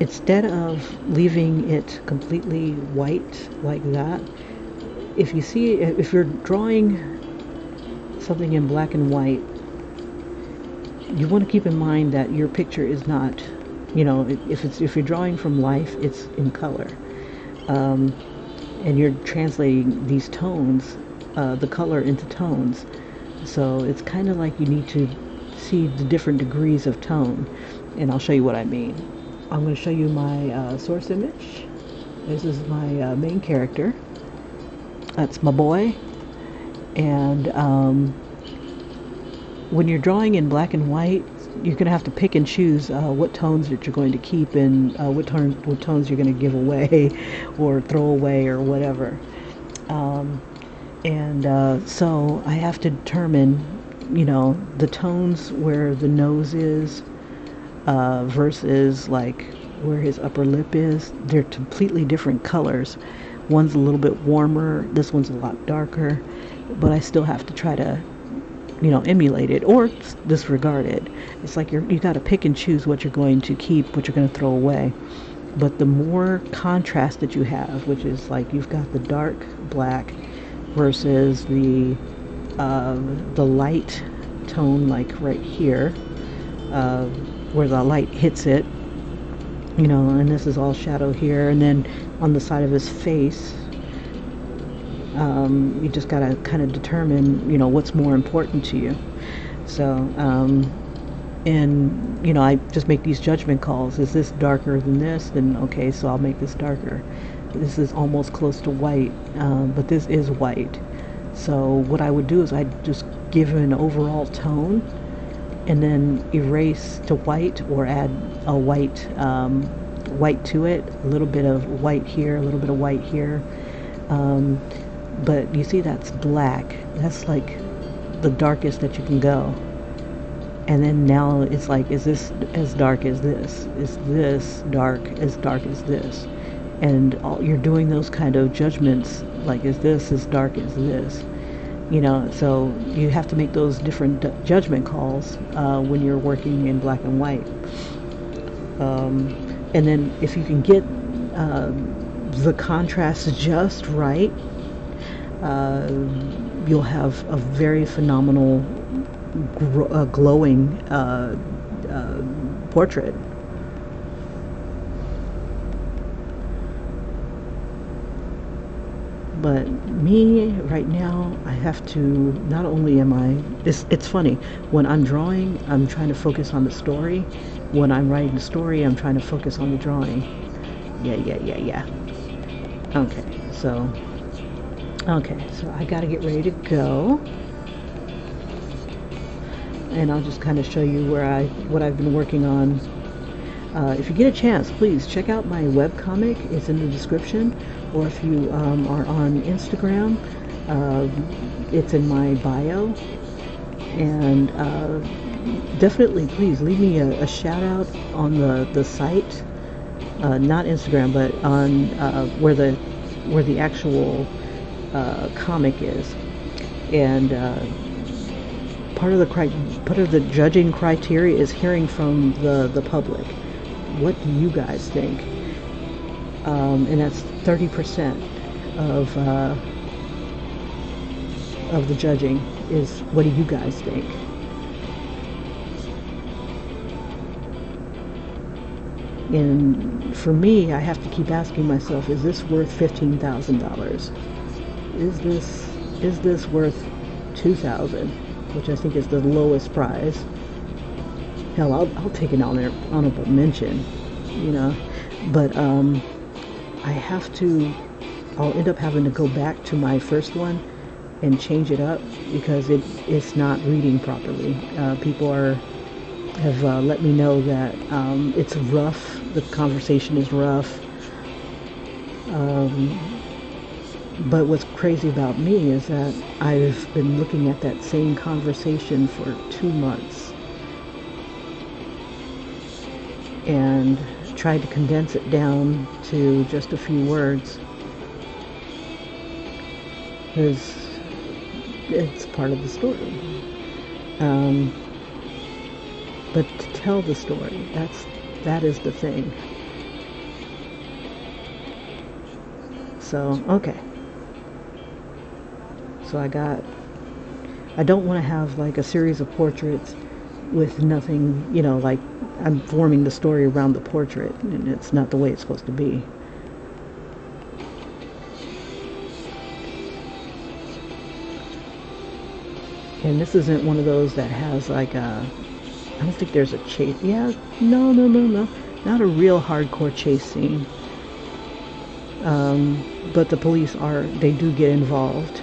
Speaker 1: instead of leaving it completely white like that, if you're drawing something in black and white, you want to keep in mind that your picture is not, if you're drawing from life, it's in color, and you're translating these tones, the color into tones. So it's kind of like you need to see the different degrees of tone, and I'll show you what I mean. I'm going to show you my source image. This is my main character. That's my boy. And when you're drawing in black and white, you're going to have to pick and choose what tones that you're going to keep and what tones you're going to give away or throw away or whatever. So I have to determine, the tones where the nose is versus like where his upper lip is. They're completely different colors. One's a little bit warmer, this one's a lot darker, but I still have to try to, emulate it or disregard it. It's like you got to pick and choose what you're going to keep, what you're going to throw away. But the more contrast that you have, which is like you've got the dark black versus the light tone, like right here, where the light hits it, and this is all shadow here, and then on the side of his face, you just gotta kind of determine, what's more important to you. So, I just make these judgment calls. Is this darker than this? Then okay, so I'll make this darker. This is almost close to white, but this is white. So what I would do is I'd just give an overall tone and then erase to white or add a white to it, a little bit of white here, a little bit of white here. But you see that's black. That's like the darkest that you can go. And then now it's like, is this as dark as this? Is this dark as this? And you're doing those kind of judgments, like, is this as dark as this? So you have to make those different judgment calls when you're working in black and white. And then if you can get the contrast just right, you'll have a very phenomenal glowing portrait. But me right now, I have to, not only am I, it's funny, when I'm drawing, I'm trying to focus on the story. When I'm writing the story, I'm trying to focus on the drawing. Yeah. Okay, so I gotta get ready to go. And I'll just kind of show you what I've been working on. If you get a chance, please check out my webcomic. It's in the description. Or if you are on Instagram, it's in my bio. And definitely, please leave me a shout out on the site, not Instagram, but on where the actual comic is. And part of the judging criteria is hearing from the public. What do you guys think? And that's 30% of the judging is, what do you guys think? And for me, I have to keep asking myself, is this worth $15,000? Is this worth $2,000, which I think is the lowest price? hell, I'll take an honorable mention, you know. But I have to. I'll end up having to go back to my first one and change it up because it's not reading properly. People have let me know that it's rough. The conversation is rough. But what's crazy about me is that I've been looking at that same conversation for 2 months and tried to condense it down to just a few words because it's part of the story. But to tell the story, that is the thing. So, okay. So I don't want to have like a series of portraits with nothing, you know, like I'm forming the story around the portrait, and it's not the way it's supposed to be. And this isn't one of those that has like I don't think there's a chase. Yeah, no. Not a real hardcore chase scene. But the police they do get involved.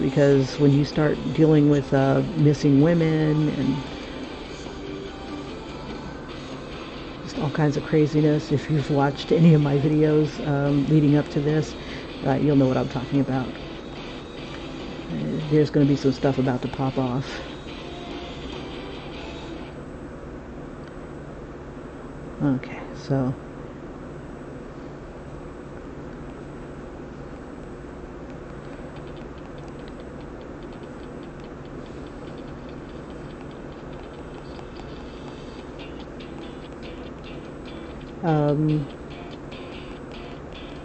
Speaker 1: Because when you start dealing with missing women and just all kinds of craziness, if you've watched any of my videos leading up to this, you'll know what I'm talking about. There's going to be some stuff about to pop off. Okay, so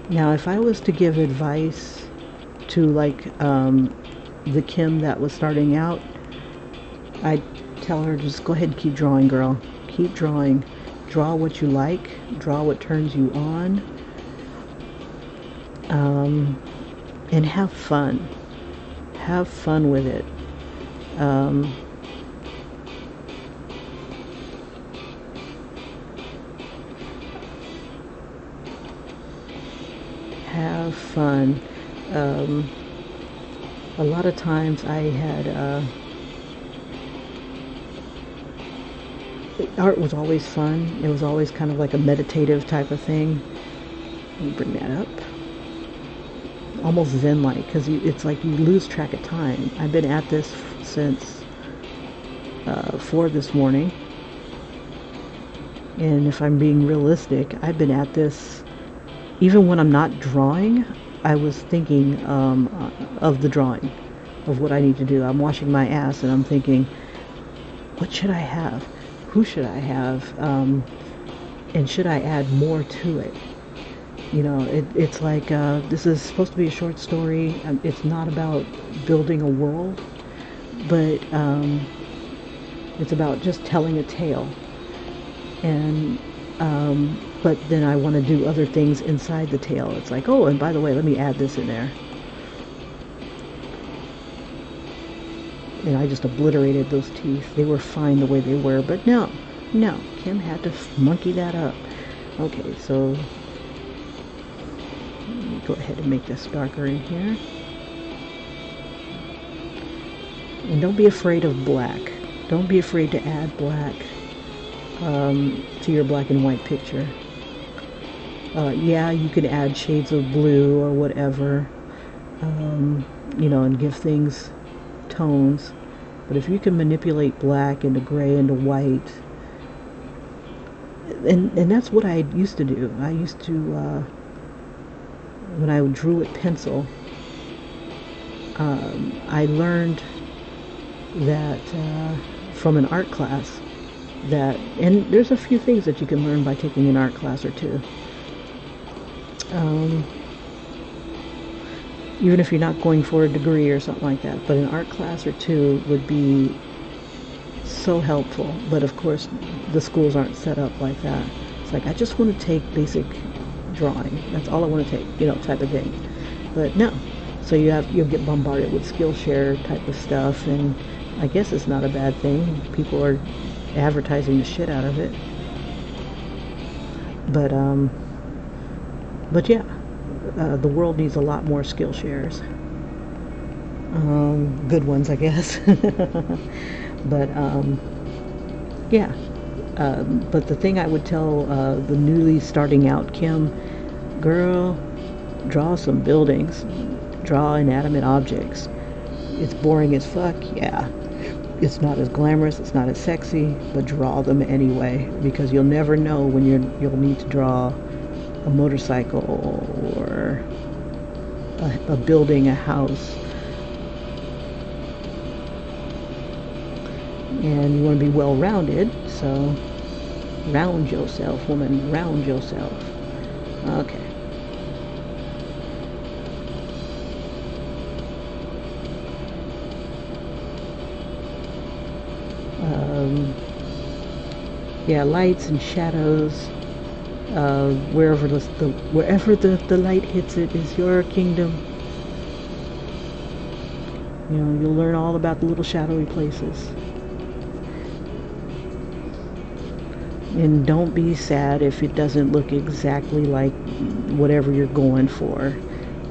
Speaker 1: now if I was to give advice to like the Kim that was starting out, I'd tell her just go ahead and keep drawing, girl. Keep drawing. Draw what you like. Draw what turns you on. And have fun. Have fun with it. Have fun. A lot of times I had art was always fun. It was always kind of like a meditative type of thing. Let me bring that up. Almost zen-like, because it's like you lose track of time. I've been at this since 4 this morning. And if I'm being realistic, I've been at this, even when I'm not drawing, I was thinking of the drawing, of what I need to do. I'm washing my ass and I'm thinking, what should I have? Who should I have? And should I add more to it? You know, it's like this is supposed to be a short story. It's not about building a world, but it's about just telling a tale. And but then I want to do other things inside the tale. It's like, oh, and by the way, let me add this in there. And I just obliterated those teeth. They were fine the way they were, but no, Kim had to monkey that up. Okay, so let me go ahead and make this darker in here. And don't be afraid of black. Don't be afraid to add black to your black and white picture. Yeah, you can add shades of blue or whatever, you know, and give things tones. But if you can manipulate black into gray into white, and that's what I used to do. I used to, when I drew with pencil, I learned that from an art class that, and there's a few things that you can learn by taking an art class or two. Even if you're not going for a degree or something like that, but an art class or two would be so helpful. But of course, the schools aren't set up like that. It's like, I just want to take basic drawing. That's all I want to take, you know, type of thing. But no. So you'll get bombarded with Skillshare type of stuff, and I guess it's not a bad thing. People are advertising the shit out of it. But yeah, the world needs a lot more Skillshares. Good ones, I guess. But yeah. But the thing I would tell the newly starting out Kim, girl, draw some buildings, draw inanimate objects. It's boring as fuck, yeah. It's not as glamorous, it's not as sexy, but draw them anyway, because you'll never know when you'll need to draw a motorcycle or a building, a house. And you want to be well-rounded, so round yourself, woman, round yourself. Okay. Yeah, lights and shadows. Wherever the light hits it is your kingdom. You know, you'll learn all about the little shadowy places. And don't be sad if it doesn't look exactly like whatever you're going for.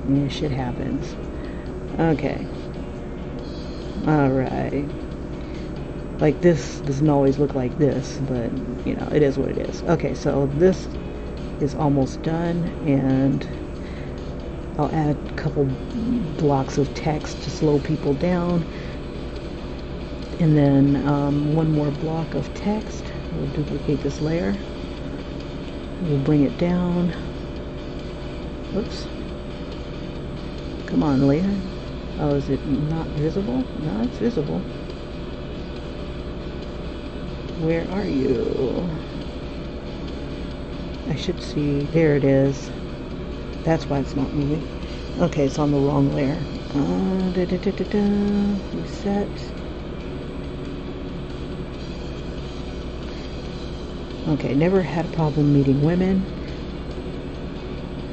Speaker 1: Yeah, shit happens. Okay. Alright. Like, this doesn't always look like this, but, you know, it is what it is. Okay, so this is almost done, and I'll add a couple blocks of text to slow people down. And then one more block of text. We'll duplicate this layer. We'll bring it down. Whoops. Come on, layer. Oh, is it not visible? No, it's visible. Where are you? I should see. There it is. That's why it's not moving. Okay, it's on the wrong layer. Reset. Okay, never had a problem meeting women.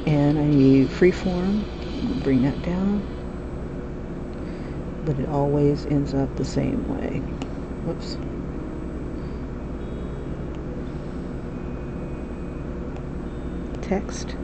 Speaker 1: And I need freeform. Bring that down. But it always ends up the same way. Whoops. Text.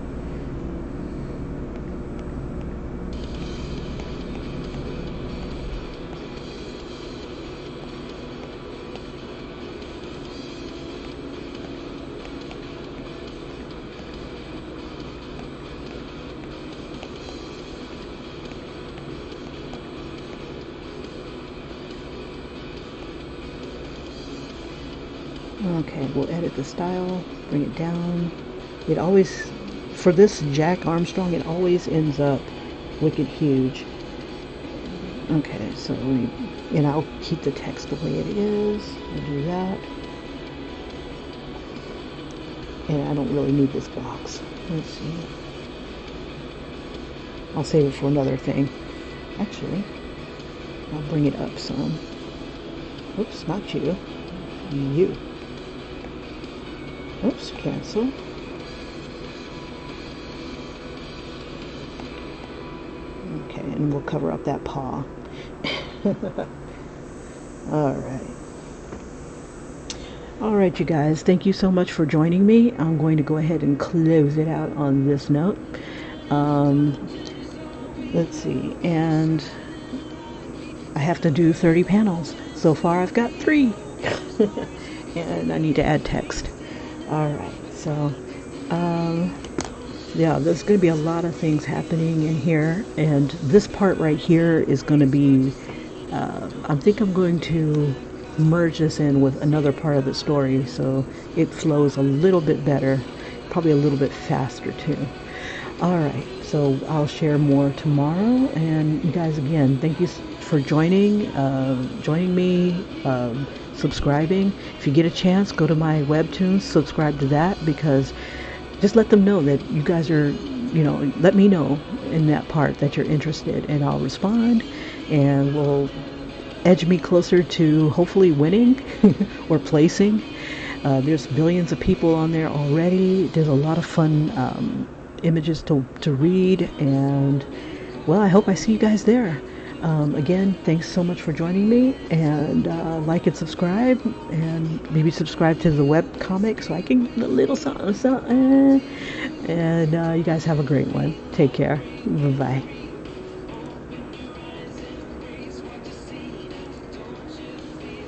Speaker 1: Okay, we'll edit the style, bring it down. It always, for this Jack Armstrong, it always ends up wicked huge. Okay, so and I'll keep the text the way it is. I'll do that. And I don't really need this box. Let's see. I'll save it for another thing. Actually, I'll bring it up some. Oops, not you. You. Oops, cancel. Okay, and we'll cover up that paw. Alright, you guys, thank you so much for joining me. I'm going to go ahead and close it out on this note. Let's see, and I have to do 30 panels. So far I've got 3. And I need to add text. Alright, so yeah, there's going to be a lot of things happening in here, and this part right here is going to be I think I'm going to merge this in with another part of the story so it flows a little bit better, probably a little bit faster too. Alright, so I'll share more tomorrow, and you guys, again, thank you for joining me, subscribing. If you get a chance, go to my Webtoons, subscribe to that, because just let them know that you guys are, you know, let me know in that part that you're interested, and I'll respond, and we'll edge me closer to hopefully winning or placing. There's billions of people on there already. There's a lot of fun images to read, and well, I hope I see you guys there. Again, thanks so much for joining me, and like and subscribe, and maybe subscribe to the web comic so I can get a little something. And you guys have a great one. Take care. Bye-bye.